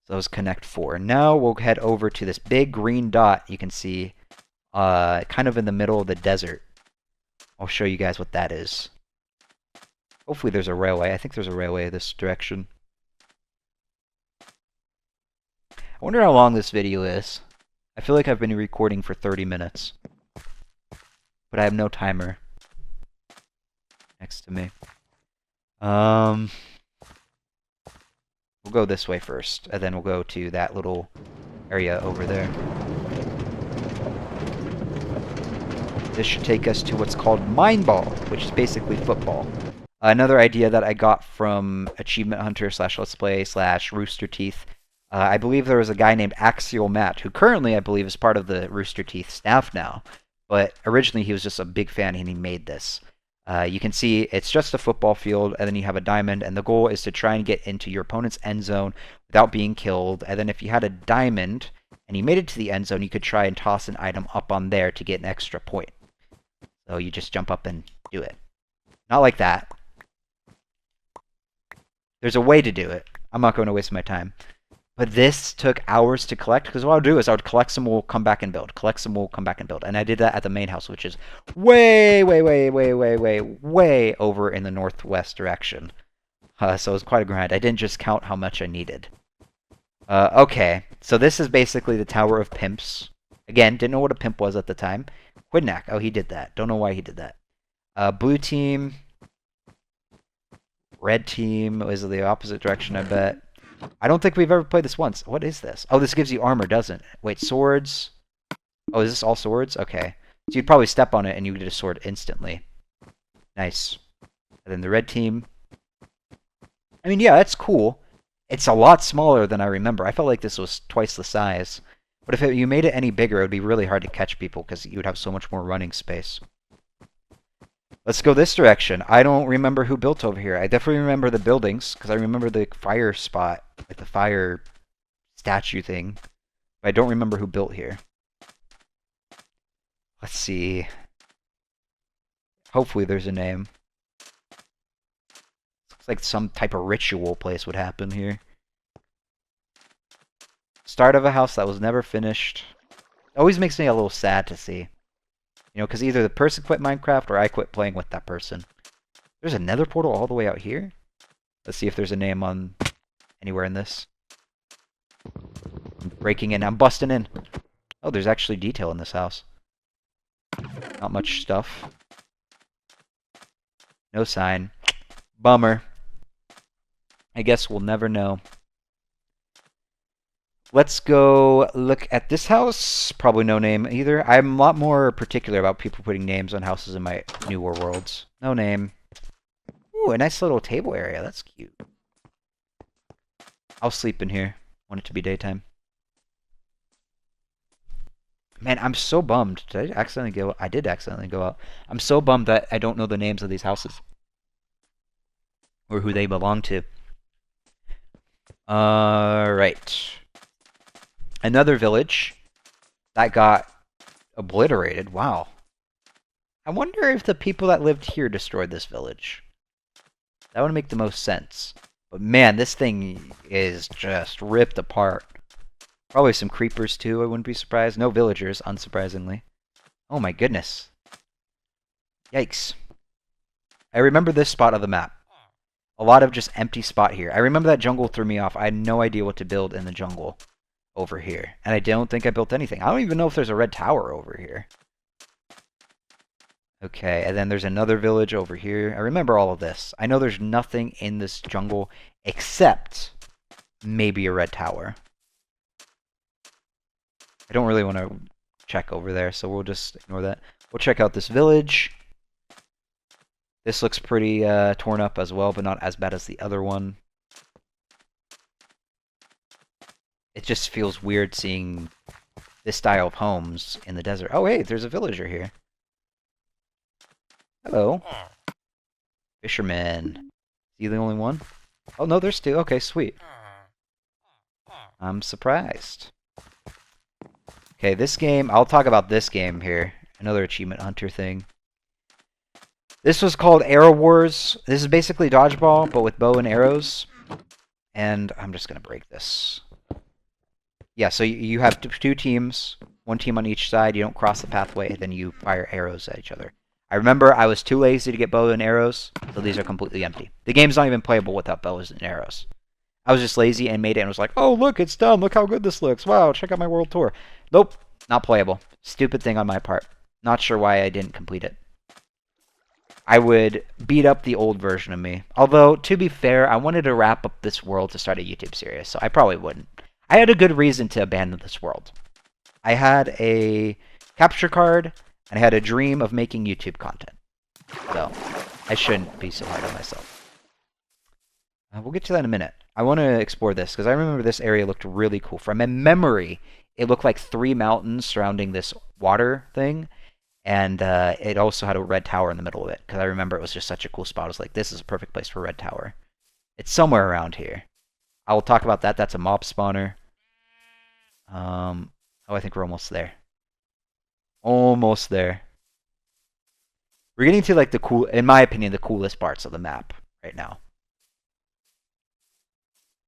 So that was Connect 4. Now we'll head over to this big green dot you can see kind of in the middle of the desert. I'll show you guys what that is. Hopefully there's a railway. I think there's a railway this direction. I wonder how long this video is. I feel like I've been recording for 30 minutes. But I have no timer next to me. We'll go this way first, and then we'll go to that little area over there. This should take us to what's called Mine Ball, which is basically football. Another idea that I got from Achievement Hunter / Let's Play / Rooster Teeth. I believe there was a guy named Axial Matt, who currently, I believe, is part of the Rooster Teeth staff now. But originally, he was just a big fan, and he made this. You can see it's just a football field, and then you have a diamond, and the goal is to try and get into your opponent's end zone without being killed. And then if you had a diamond, and you made it to the end zone, you could try and toss an item up on there to get an extra point. So you just jump up and do it. Not like that. There's a way to do it. I'm not going to waste my time. But this took hours to collect, because what I would do is I would collect some more, come back and build. Collect some more, come back and build. And I did that at the main house, which is way over in the northwest direction. So it was quite a grind. I didn't just count how much I needed. Okay, so this is basically the Tower of Pimps. Again, didn't know what a pimp was at the time. Quidnack, oh, he did that. Don't know why he did that. Blue team. Red team was the opposite direction, I bet. I don't think we've ever played this once. What is this? Oh, this gives you armor, doesn't it? Wait, swords. Oh, is this all swords? Okay. So you'd probably step on it and you get a sword instantly. Nice. And then the red team. I mean, yeah, that's cool. It's a lot smaller than I remember. I felt like this was twice the size. But if you made it any bigger, it would be really hard to catch people because you would have so much more running space. Let's go this direction. I don't remember who built over here. I definitely remember the buildings because I remember the fire spot, like the fire statue thing. But I don't remember who built here. Let's see. Hopefully there's a name. Looks like some type of ritual place would happen here. Start of a house that was never finished. It always makes me a little sad to see. You know, because either the person quit Minecraft or I quit playing with that person. There's a nether portal all the way out here? Let's see if there's a name on anywhere in this. I'm breaking in. I'm busting in. Oh, there's actually detail in this house. Not much stuff. No sign. Bummer. I guess we'll never know. Let's go look at this house. Probably no name either. I'm a lot more particular about people putting names on houses in my newer worlds. No name. Ooh, a nice little table area. That's cute. I'll sleep in here. Want it to be daytime. Man, I'm so bummed. Did I accidentally go out? I did accidentally go out. I'm so bummed that I don't know the names of these houses. Or who they belong to. Alright. Another village that got obliterated. Wow. I wonder if the people that lived here destroyed this village. That would make the most sense. But man, this thing is just ripped apart. Probably some creepers too, I wouldn't be surprised. No villagers, unsurprisingly. Oh my goodness. Yikes. I remember this spot of the map. A lot of just empty spot here. I remember that jungle threw me off. I had no idea what to build in the jungle over here. And I don't think I built anything. I don't even know if there's a red tower over here. Okay, and then there's another village over here. I remember all of this. I know there's nothing in this jungle except maybe a red tower. I don't really want to check over there, so we'll just ignore that. We'll check out this village. This looks pretty torn up as well, but not as bad as the other one. It just feels weird seeing this style of homes in the desert. Oh, hey, there's a villager here. Hello. Fisherman. Is he the only one? Oh, no, there's two. Okay, sweet. I'm surprised. Okay, this game, I'll talk about this game here. Another achievement hunter thing. This was called Arrow Wars. This is basically dodgeball, but with bow and arrows. And I'm just going to break this. Yeah, so you have two teams, one team on each side. You don't cross the pathway, and then you fire arrows at each other. I remember I was too lazy to get bow and arrows, so these are completely empty. The game's not even playable without bows and arrows. I was just lazy and made it and was like, oh, look, it's done. Look how good this looks. Wow, check out my world tour. Nope, not playable. Stupid thing on my part. Not sure why I didn't complete it. I would beat up the old version of me. Although, to be fair, I wanted to wrap up this world to start a YouTube series, so I probably wouldn't. I had a good reason to abandon this world. I had a capture card, and I had a dream of making YouTube content. So, I shouldn't be so hard on myself. We'll get to that in a minute. I want to explore this, because I remember this area looked really cool. From my memory, it looked like 3 mountains surrounding this water thing, and it also had a red tower in the middle of it, because I remember it was just such a cool spot. I was like, this is a perfect place for a red tower. It's somewhere around here. I will talk about that. That's a mob spawner. Oh, I think we're almost there. Almost there. We're getting to, like, the cool, in my opinion, the coolest parts of the map right now.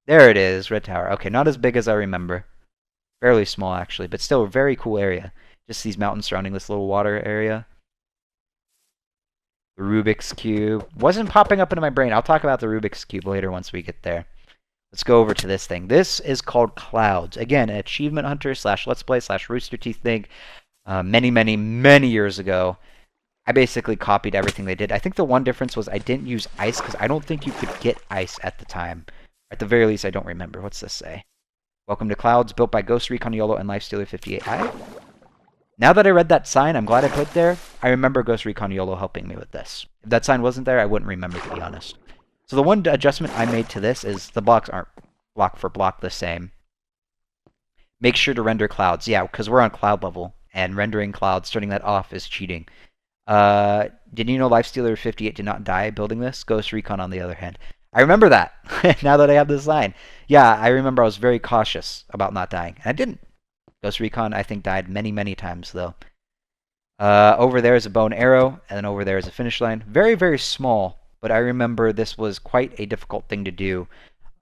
There it is, red tower. Okay, not as big as I remember. Fairly small, actually, but still a very cool area. Just these mountains surrounding this little water area. The Rubik's Cube. Wasn't popping up into my brain. I'll talk about the Rubik's Cube later once we get there. Let's go over to this thing. This is called Clouds. Again, an achievement hunter slash let's play slash Rooster Teeth thing. Many years ago. I basically copied everything they did. I think the one difference was I didn't use ice because I don't think you could get ice at the time. At the very least, I don't remember. What's this say? Welcome to Clouds, built by Ghost Recon YOLO and Lifestealer 58. Now that I read that sign, I'm glad I put there. I remember Ghost Recon YOLO helping me with this. If that sign wasn't there, I wouldn't remember, to be honest. So the one adjustment I made to this is the blocks aren't block for block the same. Make sure to render clouds. Yeah, because we're on cloud level, and rendering clouds, turning that off is cheating. Did you know Lifestealer 58 did not die building this? Ghost Recon, on the other hand. I remember that, now that I have this line. Yeah, I remember I was very cautious about not dying, and I didn't. Ghost Recon, I think, died many, many times, though. Over there is a bow and arrow, and then over there is a finish line. Very, very small, but I remember this was quite a difficult thing to do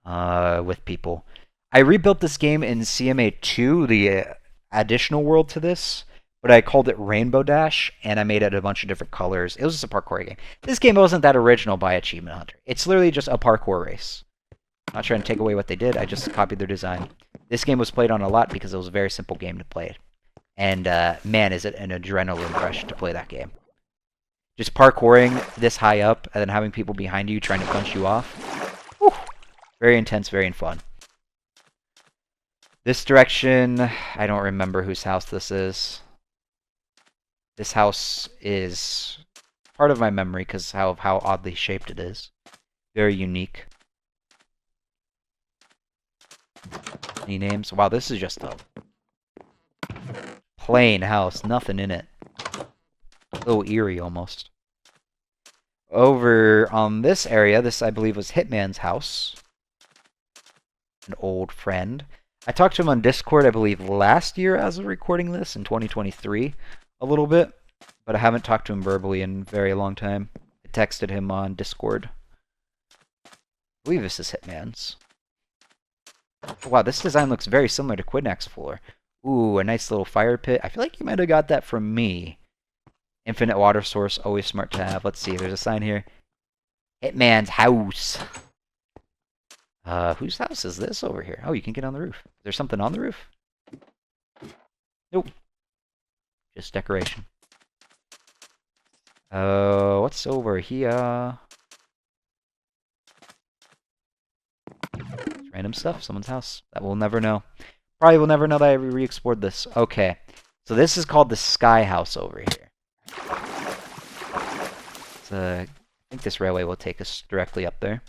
with people. I rebuilt this game in CMA 2, the additional world to this, but I called it Rainbow Dash, and I made it a bunch of different colors. It was just a parkour game. This game wasn't that original by Achievement Hunter. It's literally just a parkour race. Not trying to take away what they did, I just copied their design. This game was played on a lot because it was a very simple game to play. And man, is it an adrenaline rush to play that game. Just parkouring this high up and then having people behind you trying to punch you off. Whew. Very intense, very fun. This direction, I don't remember whose house this is. This house is part of my memory because of how oddly shaped it is. Very unique. Any names? Wow, this is just a plain house, nothing in it. A little eerie almost. Over on this area, this I believe was Hitman's house. An old friend. I talked to him on Discord, I believe, last year as of recording this, in 2023, a little bit. But I haven't talked to him verbally in a very long time. I texted him on Discord. I believe this is Hitman's. Wow, this design looks very similar to Quidnack's floor. Ooh, a nice little fire pit. I feel like you might have got that from me. Infinite water source, always smart to have. Let's see, there's a sign here. Hitman's house. Whose house is this over here? Oh, you can get on the roof. Is there something on the roof? Nope. Just decoration. What's over here? Random stuff, someone's house. That we'll never know. Probably will never know that I re-explored this. Okay. So this is called the Sky House over here. I think this railway will take us directly up there.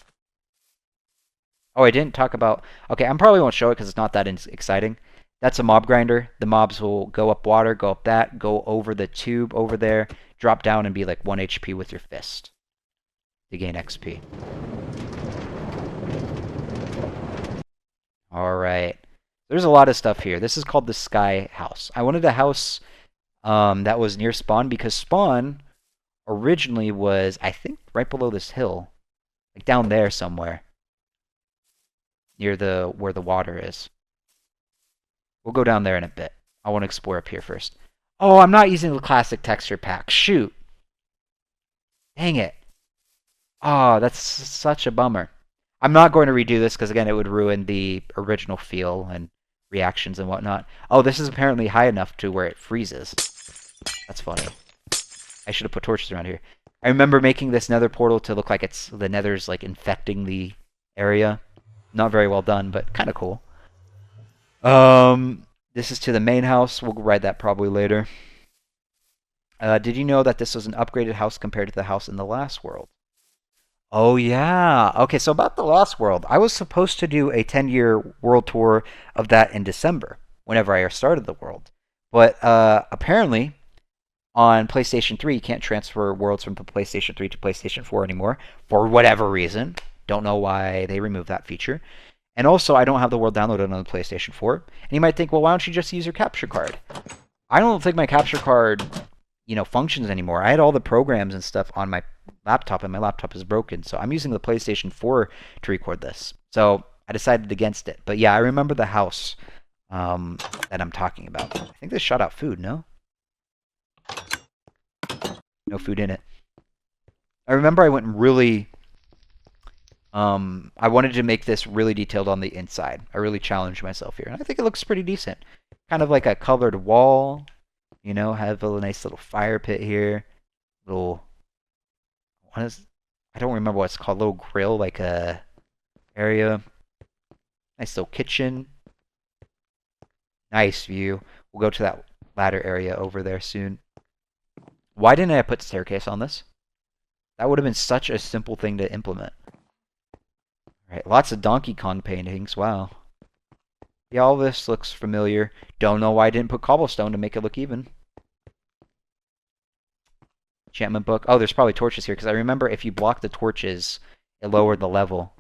Oh, I didn't talk about... Okay, I probably won't show it because it's not that exciting. That's a mob grinder. The mobs will go up water, go up that, go over the tube over there, drop down and be like 1 HP with your fist to gain XP. Alright. There's a lot of stuff here. This is called the Sky House. I wanted a house that was near spawn because spawn originally was, I think, right below this hill. Like down there somewhere. Near where the water is. We'll go down there in a bit. I want to explore up here first. Oh, I'm not using the classic texture pack. Shoot. Dang it. Oh, that's such a bummer. I'm not going to redo this because, again, it would ruin the original feel and reactions and whatnot. Oh, this is apparently high enough to where it freezes. That's funny. I should have put torches around here. I remember making this nether portal to look like the nether's like infecting the area. Not very well done, but kind of cool. This is to the main house. We'll ride that probably later. Did you know that this was an upgraded house compared to the house in the last world? Oh, yeah. Okay, so about the last world. I was supposed to do a 10-year world tour of that in December, whenever I started the world. But apparently, on PlayStation 3, you can't transfer worlds from the PlayStation 3 to PlayStation 4 anymore, for whatever reason. Don't know why they removed that feature. And also, I don't have the world downloaded on the PlayStation 4. And you might think, well, why don't you just use your capture card? I don't think my capture card, functions anymore. I had all the programs and stuff on my laptop, and my laptop is broken. So I'm using the PlayStation 4 to record this. So I decided against it. But yeah, I remember the house that I'm talking about. I think this shot out food, no? No food in it. I remember I went really... I wanted to make this really detailed on the inside. I really challenged myself here. And I think it looks pretty decent. Kind of like a colored wall. Have a nice little fire pit here. I don't remember what it's called. Little grill, like a area. Nice little kitchen. Nice view. We'll go to that ladder area over there soon. Why didn't I put staircase on this? That would have been such a simple thing to implement. Right, lots of Donkey Kong paintings. Wow. Yeah, all this looks familiar. Don't know why I didn't put cobblestone to make it look even. Enchantment book. Oh, there's probably torches here, because I remember if you block the torches, it lowered the level.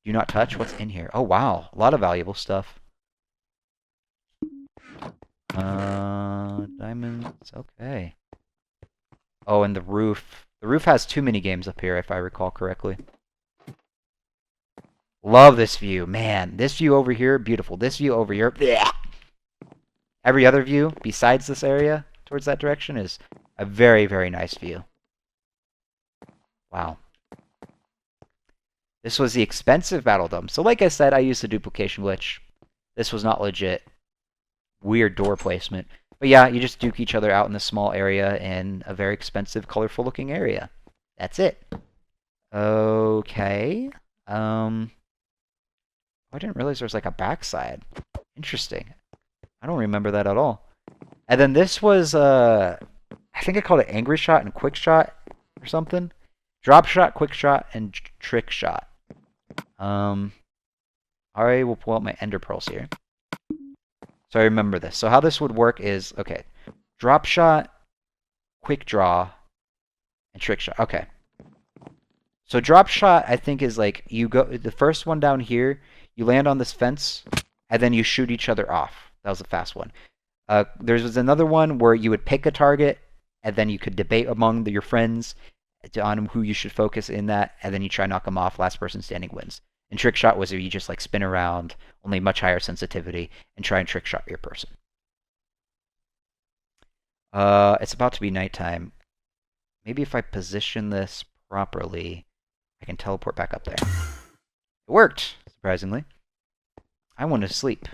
Do not touch? What's in here? Oh, wow. A lot of valuable stuff. Diamonds. Okay. Oh, and the roof. The roof has too many games up here, if I recall correctly. Love this view. Man, this view over here, beautiful. This view over here, bleh. Every other view besides this area towards that direction is a very, very nice view. Wow. This was the expensive Battle Dome. So like I said, I used the duplication glitch. This was not legit. Weird door placement. But yeah, you just duke each other out in this small area in a very expensive, colorful looking area. That's it. Okay. I didn't realize there was like a backside. Interesting. I don't remember that at all. And then this was, I think I called it Angry Shot and Quick Shot or something. Drop Shot, Quick Shot, and Trick Shot. I will pull out my Ender Pearls here. So I remember this. So how this would work is, okay, Drop Shot, Quick Draw, and Trick Shot. Okay. So Drop Shot, I think, is like, you go, the first one down here, you land on this fence, and then you shoot each other off. That was the fast one. There was another one where you would pick a target, and then you could debate among your friends on who you should focus in that, and then you try and knock them off. Last person standing wins. And Trick Shot was where you just like spin around, only much higher sensitivity, and try and trick shot your person. It's about to be nighttime. Maybe if I position this properly, I can teleport back up there. It worked, surprisingly. I want to sleep.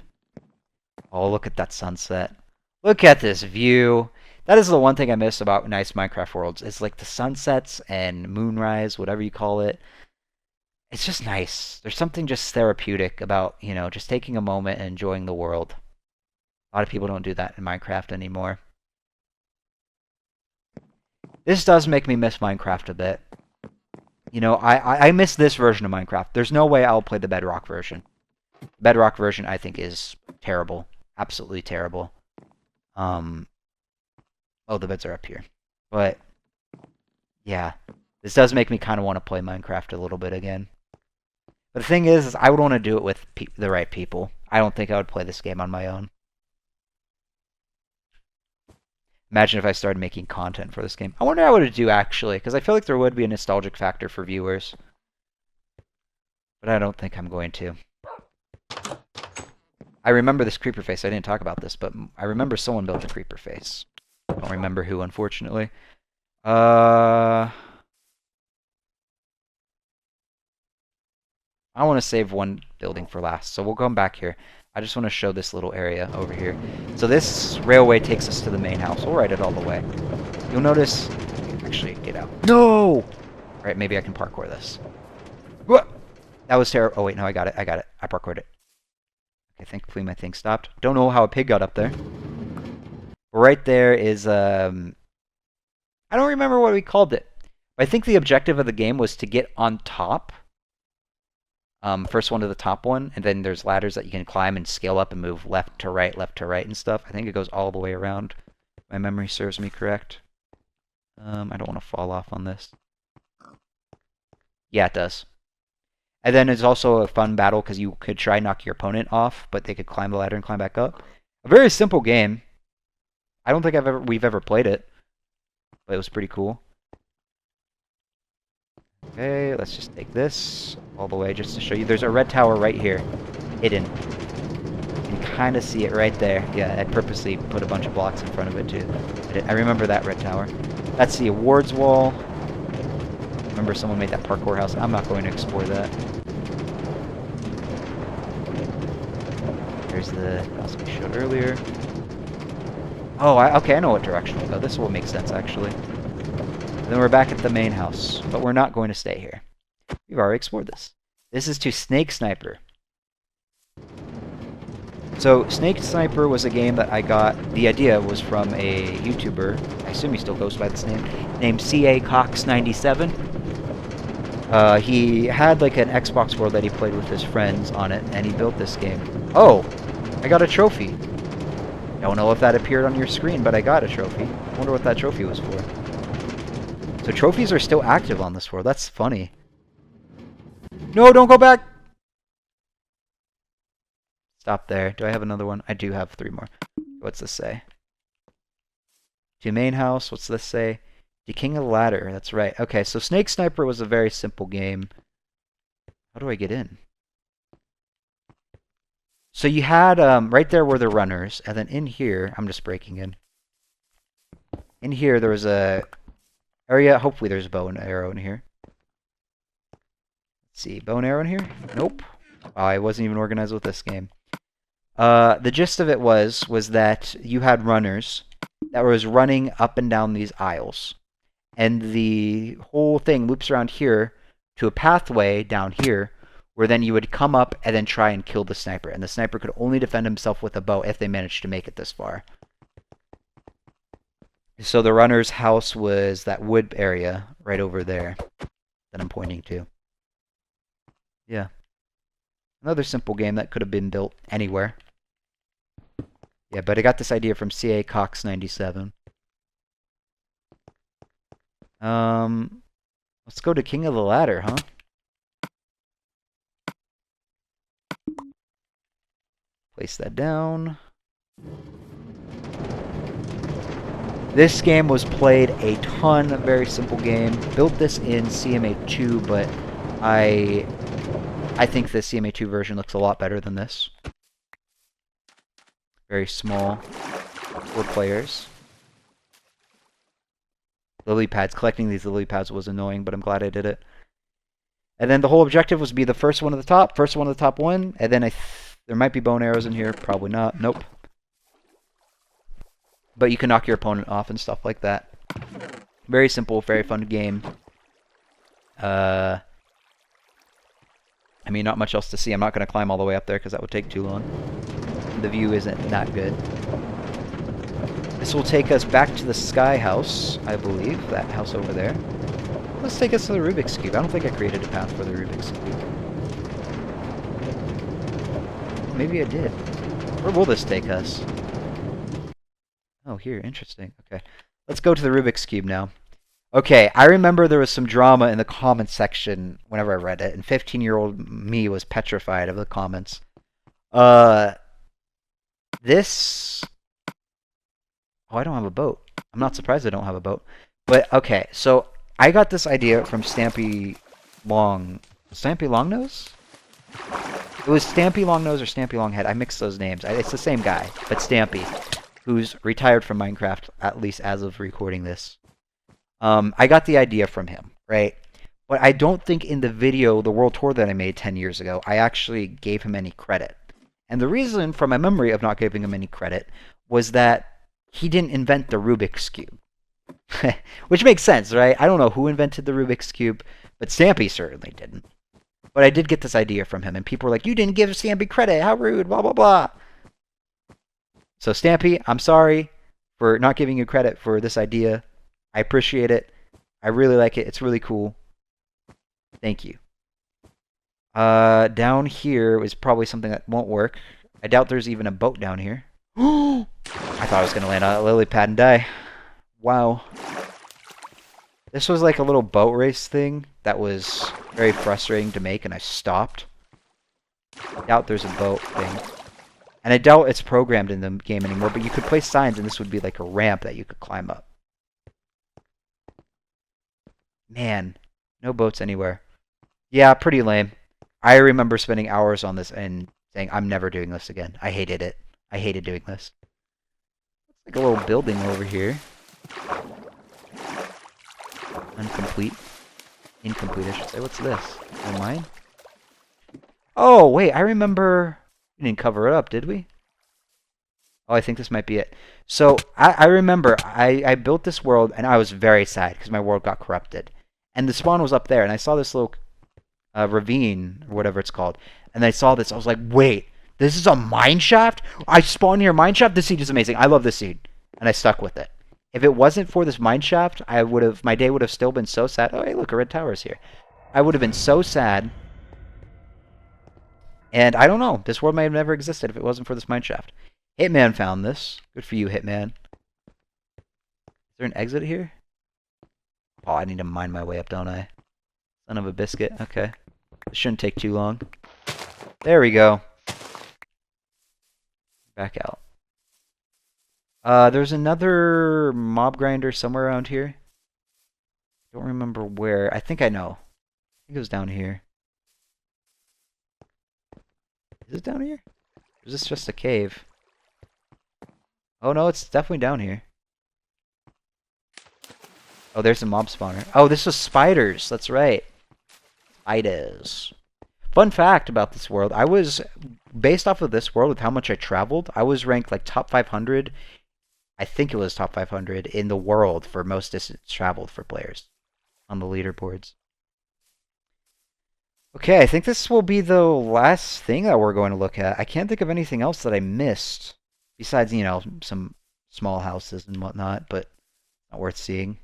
Oh, look at that sunset. Look at this view. That is the one thing I miss about nice Minecraft worlds. It's like the sunsets and moonrise, whatever you call it. It's just nice. There's something just therapeutic about, you know, just taking a moment and enjoying the world. A lot of people don't do that in Minecraft anymore. This does make me miss Minecraft a bit. You know, I miss this version of Minecraft. There's no way I'll play the Bedrock version. The Bedrock version, I think, is terrible. Absolutely terrible. Oh, the beds are up here. But, yeah. This does make me kind of want to play Minecraft a little bit again. But the thing is I would want to do it with the right people. I don't think I would play this game on my own. Imagine if I started making content for this game. I wonder how it would do, actually, because I feel like there would be a nostalgic factor for viewers. But I don't think I'm going to. I remember this creeper face. I didn't talk about this, but I remember someone built a creeper face. I don't remember who, unfortunately. I want to save one building for last, so we'll come back here. I just want to show this little area over here. So this railway takes us to the main house. We'll ride it all the way. You'll notice... Actually, get out. No! Alright, maybe I can parkour this. What? That was terrible. Oh, wait, no, I got it. I parkoured it. Okay, thankfully my thing stopped. Don't know how a pig got up there. Right there is, I don't remember what we called it. But I think the objective of the game was to get on top. First one to the top one, and then there's ladders that you can climb and scale up and move left to right and stuff. I think it goes all the way around. If my memory serves me correct. I don't want to fall off on this. Yeah, it does. And then it's also a fun battle because you could try and knock your opponent off, but they could climb the ladder and climb back up. A very simple game. I don't think we've ever played it, but it was pretty cool. Okay, let's just take this all the way just to show you. There's a red tower right here, hidden. You can kind of see it right there. Yeah, I purposely put a bunch of blocks in front of it too. I remember that red tower. That's the awards wall. Remember someone made that parkour house. I'm not going to explore that. There's the house we showed earlier. Oh, okay, I know what direction we'll go. This will make sense, actually. Then we're back at the main house, but we're not going to stay here. We've already explored this. This is to Snake Sniper. So Snake Sniper was a game that I got. The idea was from a YouTuber. I assume he still goes by this name. Named CA Cox 97. He had like an Xbox World that he played with his friends on it, and he built this game. Oh, I got a trophy. Don't know if that appeared on your screen, but I got a trophy. Wonder what that trophy was for. So trophies are still active on this world. That's funny. No, don't go back! Stop there. Do I have another one? I do have 3 more. What's this say? To main house. What's this say? The King of the Ladder. That's right. Okay, so Snake Sniper was a very simple game. How do I get in? So you had, right there were the runners, and then in here, I'm just breaking in. In here, there was a area. Hopefully there's a bow and arrow in here. Let's see, bow and arrow in here? Nope. Oh, I wasn't even organized with this game. The gist of it was that you had runners that was running up and down these aisles. And the whole thing loops around here to a pathway down here, where then you would come up and then try and kill the sniper. And the sniper could only defend himself with a bow if they managed to make it this far. So the runner's house was that wood area right over there that I'm pointing to. Yeah. Another simple game that could have been built anywhere. Yeah, but I got this idea from CA Cox 97. Let's go to King of the Ladder, huh? Place that down. This game was played a ton, very simple game. Built this in CMA2, but I think the CMA2 version looks a lot better than this. Very small. 4 players. Lily pads. Collecting these lily pads was annoying, but I'm glad I did it. And then the whole objective was to be the first one at the top. First one at the top won. And then there might be bow and arrows in here. Probably not. Nope. But you can knock your opponent off and stuff like that. Very simple, very fun game. I mean, not much else to see. I'm not going to climb all the way up there because that would take too long. The view isn't that good. This will take us back to the Sky House, I believe. That house over there. Let's take us to the Rubik's Cube. I don't think I created a path for the Rubik's Cube. Maybe I did. Where will this take us? Oh, here. Interesting. Okay. Let's go to the Rubik's Cube now. Okay, I remember there was some drama in the comments section whenever I read it, and 15-year-old me was petrified of the comments. This... Oh, I don't have a boat. I'm not surprised I don't have a boat. But, okay, so I got this idea from Stampy Long... Stampy Longnose? It was Stampy Longnose or Stampy Longhead. I mixed those names. It's the same guy, but Stampy, who's retired from Minecraft, at least as of recording this. I got the idea from him, right? But I don't think in the video, the world tour that I made 10 years ago, I actually gave him any credit. And the reason, from my memory of not giving him any credit, was that he didn't invent the Rubik's Cube. Which makes sense, right? I don't know who invented the Rubik's Cube, but Stampy certainly didn't. But I did get this idea from him, and people were like, you didn't give Stampy credit, how rude, blah, blah, blah. So Stampy, I'm sorry for not giving you credit for this idea. I appreciate it. I really like it. It's really cool. Thank you. Down here is probably something that won't work. I doubt there's even a boat down here. I thought I was going to land on a lily pad and die. Wow. This was like a little boat race thing that was very frustrating to make, and I stopped. I doubt there's a boat thing. And I doubt it's programmed in the game anymore, but you could place signs, and this would be like a ramp that you could climb up. Man, no boats anywhere. Yeah, pretty lame. I remember spending hours on this and saying, I'm never doing this again. I hated it. I hated doing this. It's like a little building over here. Incomplete, I should say. What's this? Oh, mine? Oh, wait, I remember... We didn't cover it up, did we? Oh, I think this might be it. So, I remember I built this world, and I was very sad because my world got corrupted. And the spawn was up there, and I saw this little ravine, or whatever it's called. And I saw this, I was like, wait, This is a mine shaft? I spawned near a mine shaft? This seed is amazing. I love this seed. And I stuck with it. If it wasn't for this mine shaft, my day would have still been so sad. Oh, hey, look, a red tower's here. I would have been so sad. And I don't know. This world might have never existed if it wasn't for this mine shaft. Hitman found this. Good for you, Hitman. Is there an exit here? Oh, I need to mine my way up, don't I? Son of a biscuit. Okay. This shouldn't take too long. There we go. Back out. There's another mob grinder somewhere around here. Don't remember where. I think I know. I think it was down here. Is it down here? Or is this just a cave? Oh no, it's definitely down here. Oh, there's a mob spawner. Oh, this was spiders. That's right. Spiders. Fun fact about this world. I was, based off of this world with how much I traveled, I was ranked like top 500. I think it was top 500 in the world for most distance traveled for players on the leaderboards. Okay, I think this will be the last thing that we're going to look at. I can't think of anything else that I missed. Besides, you know, some small houses and whatnot, but not worth seeing.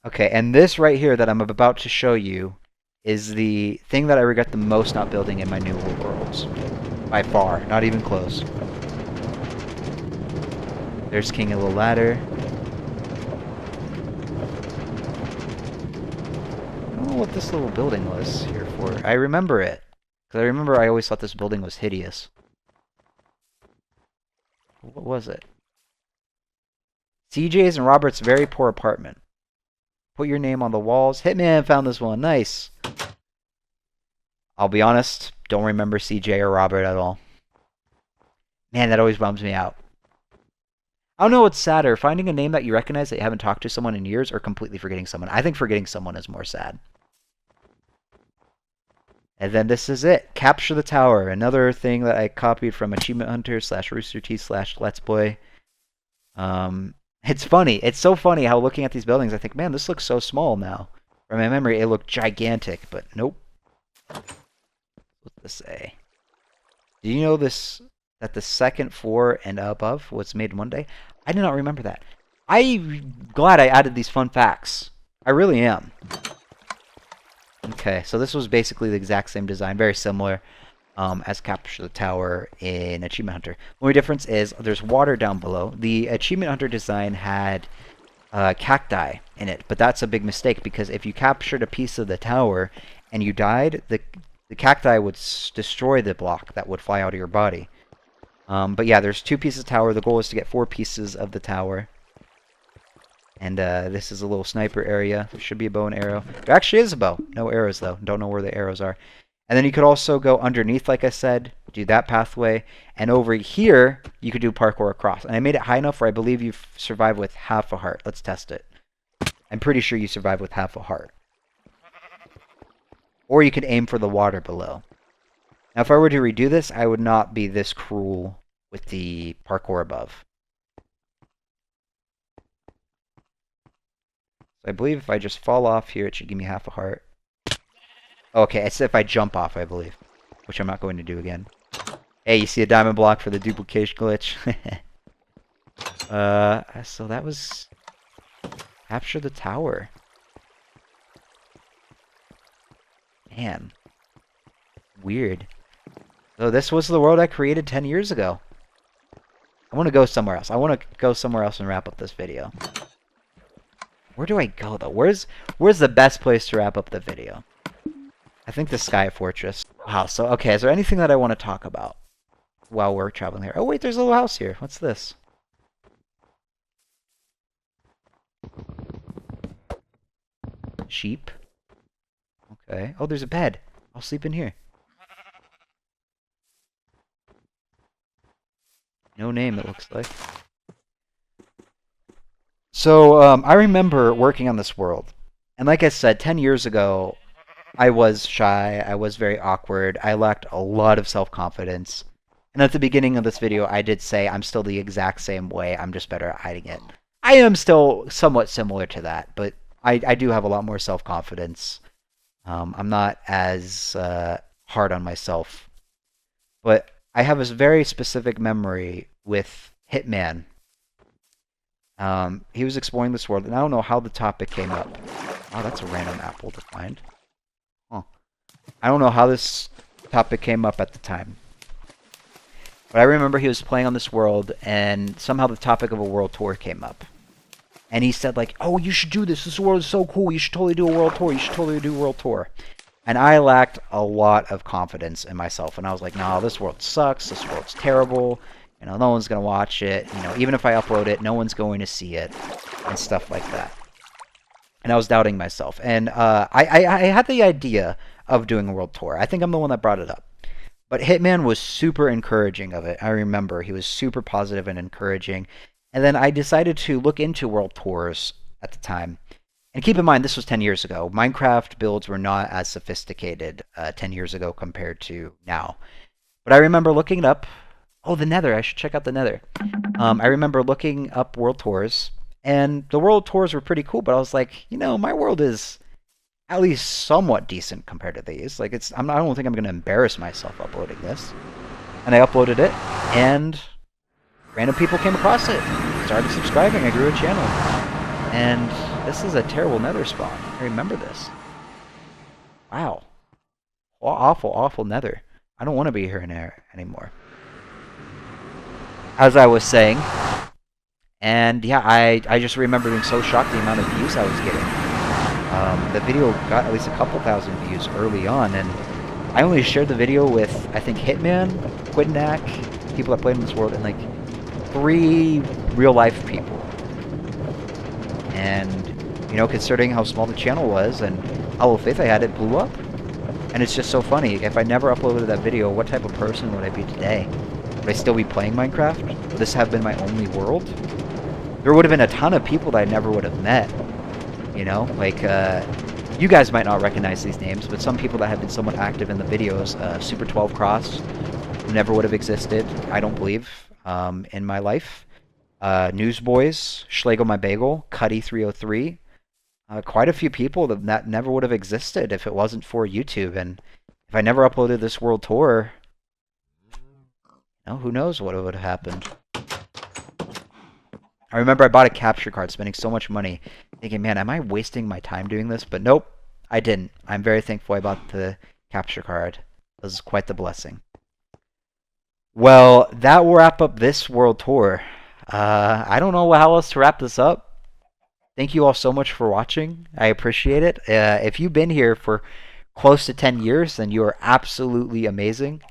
Okay, and this right here that I'm about to show you is the thing that I regret the most not building in my new worlds. By far, not even close. There's King of the Ladder. I don't know what this little building was here for. I remember it. Because I remember I always thought this building was hideous. What was it? CJ's and Robert's very poor apartment. Put your name on the walls. Hitman found this one. Nice. I'll be honest, don't remember CJ or Robert at all. Man, that always bums me out. I don't know what's sadder, finding a name that you recognize that you haven't talked to someone in years, or completely forgetting someone. I think forgetting someone is more sad. And then this is it. Capture the tower. Another thing that I copied from Achievement Hunter / Rooster Teeth / Let's Play. It's funny. It's so funny how looking at these buildings, I think, man, this looks so small now. From my memory, it looked gigantic, but nope. What's this say? Do you know this? That the second floor and above was made one day? I did not remember that. I'm glad I added these fun facts. I really am. Okay, so this was basically the exact same design, very similar as Capture the Tower in Achievement Hunter. The only difference is there's water down below. The Achievement Hunter design had cacti in it, but that's a big mistake because if you captured a piece of the tower and you died, the cacti would destroy the block that would fly out of your body. But yeah, there's 2 pieces of tower. The goal is to get 4 pieces of the tower. And this is a little sniper area. There should be a bow and arrow. There actually is a bow. No arrows, though. Don't know where the arrows are. And then you could also go underneath, like I said, do that pathway. And over here, you could do parkour across. And I made it high enough where I believe you survive with half a heart. Let's test it. I'm pretty sure you survive with half a heart. Or you could aim for the water below. Now, if I were to redo this, I would not be this cruel with the parkour above. So I believe if I just fall off here, it should give me half a heart. Okay, it's if I jump off, I believe. Which I'm not going to do again. Hey, you see a diamond block for the duplication glitch? So that was... Capture the tower. Man. Weird. So this was the world I created 10 years ago. I want to go somewhere else. I want to go somewhere else and wrap up this video. Where do I go, though? Where's the best place to wrap up the video? I think the Sky Fortress. Wow, so, okay, is there anything that I want to talk about while we're traveling here? Oh, wait, there's a little house here. What's this? Sheep. Okay. Oh, there's a bed. I'll sleep in here. No name, it looks like. So, I remember working on this world. And like I said, 10 years ago, I was shy, I was very awkward, I lacked a lot of self-confidence. And at the beginning of this video, I did say I'm still the exact same way, I'm just better at hiding it. I am still somewhat similar to that, but I do have a lot more self-confidence. I'm not as hard on myself. But I have this very specific memory with Hitman. He was exploring this world, and I don't know how the topic came up. Oh, that's a random apple to find. Huh. I don't know how this topic came up at the time. But I remember he was playing on this world, and somehow the topic of a world tour came up. And he said, like, oh, you should do this. This world is so cool. You should totally do a world tour. You should totally do a world tour. And I lacked a lot of confidence in myself. And I was like, no, this world sucks. This world's terrible. You know, no one's going to watch it. You know, even if I upload it, no one's going to see it. And stuff like that. And I was doubting myself. And I had the idea of doing a world tour. I think I'm the one that brought it up. But Hitman was super encouraging of it. I remember he was super positive and encouraging. And then I decided to look into world tours at the time. And keep in mind, this was 10 years ago. Minecraft builds were not as sophisticated 10 years ago compared to now. But I remember looking it up. Oh, the Nether. I should check out the Nether. I remember looking up world tours. And the world tours were pretty cool. But I was like, you know, my world is at least somewhat decent compared to these. Like, I don't think I'm going to embarrass myself uploading this. And I uploaded it. And random people came across it. Started subscribing. I grew a channel. And this is a terrible nether spawn. I remember this. Wow. Awful, awful nether. I don't want to be here anymore. As I was saying, and yeah, I just remember being so shocked the amount of views I was getting. The video got at least a couple thousand views early on, and I only shared the video with, I think, Hitman, Quidnack, people that played in this world, and like 3 real-life people. And, you know, considering how small the channel was and how little faith I had, it blew up. And it's just so funny. If I never uploaded that video, what type of person would I be today? Would I still be playing Minecraft? Would this have been my only world? There would have been a ton of people that I never would have met. You know, like, you guys might not recognize these names, but some people that have been somewhat active in the videos, Super 12 Cross, never would have existed, I don't believe, in my life. Newsboys, Schlegel My Bagel, Cuddy 303. Quite a few people that never would have existed if it wasn't for YouTube. And if I never uploaded this world tour, who knows what would have happened. I remember I bought a capture card, spending so much money, thinking, man, am I wasting my time doing this? But nope, I didn't. I'm very thankful I bought the capture card. This is quite the blessing. Well, that will wrap up this world tour. I don't know how else to wrap this up. Thank you all so much for watching. I appreciate it. If you've been here for close to 10 years, then you are absolutely amazing.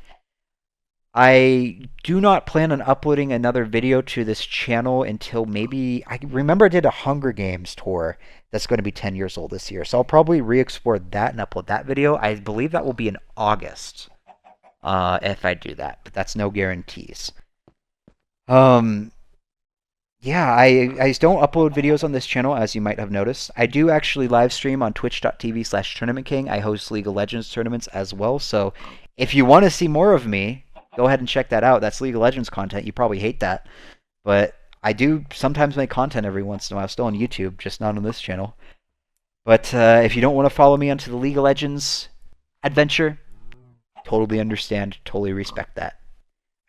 I do not plan on uploading another video to this channel until maybe... I remember I did a Hunger Games tour that's going to be 10 years old this year. So I'll probably re-explore that and upload that video. I believe that will be in August if I do that. But that's no guarantees. Yeah, I don't upload videos on this channel, as you might have noticed. I do actually live stream on twitch.tv/tournamentking. I host League of Legends tournaments as well, so if you want to see more of me, go ahead and check that out. That's League of Legends content. You probably hate that, but I do sometimes make content every once in a while, still on YouTube, just not on this channel. But if you don't want to follow me onto the League of Legends adventure, totally understand, totally respect that.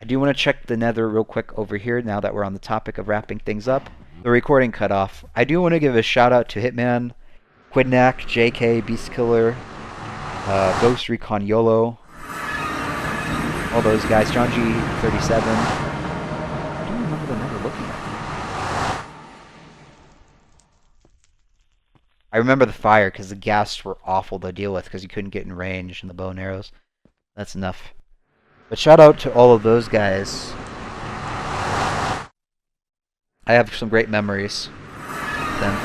I do want to check the Nether real quick over here now that we're on the topic of wrapping things up. The recording cut off. I do want to give a shout out to Hitman, Quidnack, JK, Beastkiller, Ghost Recon YOLO, all those guys, John G37. I don't remember the Nether looking at me. I remember the fire because the ghasts were awful to deal with because you couldn't get in range and the bow and arrows. That's enough. But shout out to all of those guys. I have some great memories with them.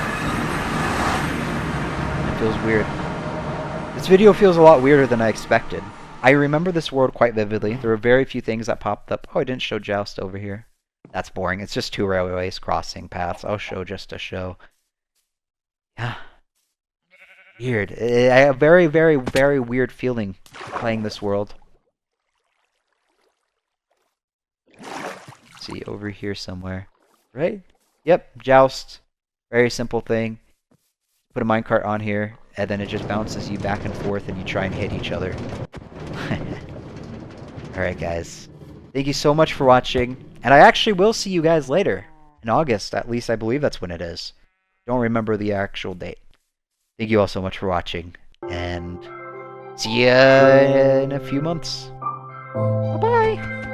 It feels weird. This video feels a lot weirder than I expected. I remember this world quite vividly. There were very few things that popped up. Oh, I didn't show Joust over here. That's boring. It's just 2 railways crossing paths. I'll show just to show. Yeah. Weird. I have a very, very, very weird feeling playing this world. Let's see, over here somewhere. Right? Yep, Joust. Very simple thing. Put a minecart on here, and then it just bounces you back and forth, and you try and hit each other. Alright, guys. Thank you so much for watching, and I actually will see you guys later. In August, at least I believe that's when it is. Don't remember the actual date. Thank you all so much for watching, and see ya in a few months. Bye-bye!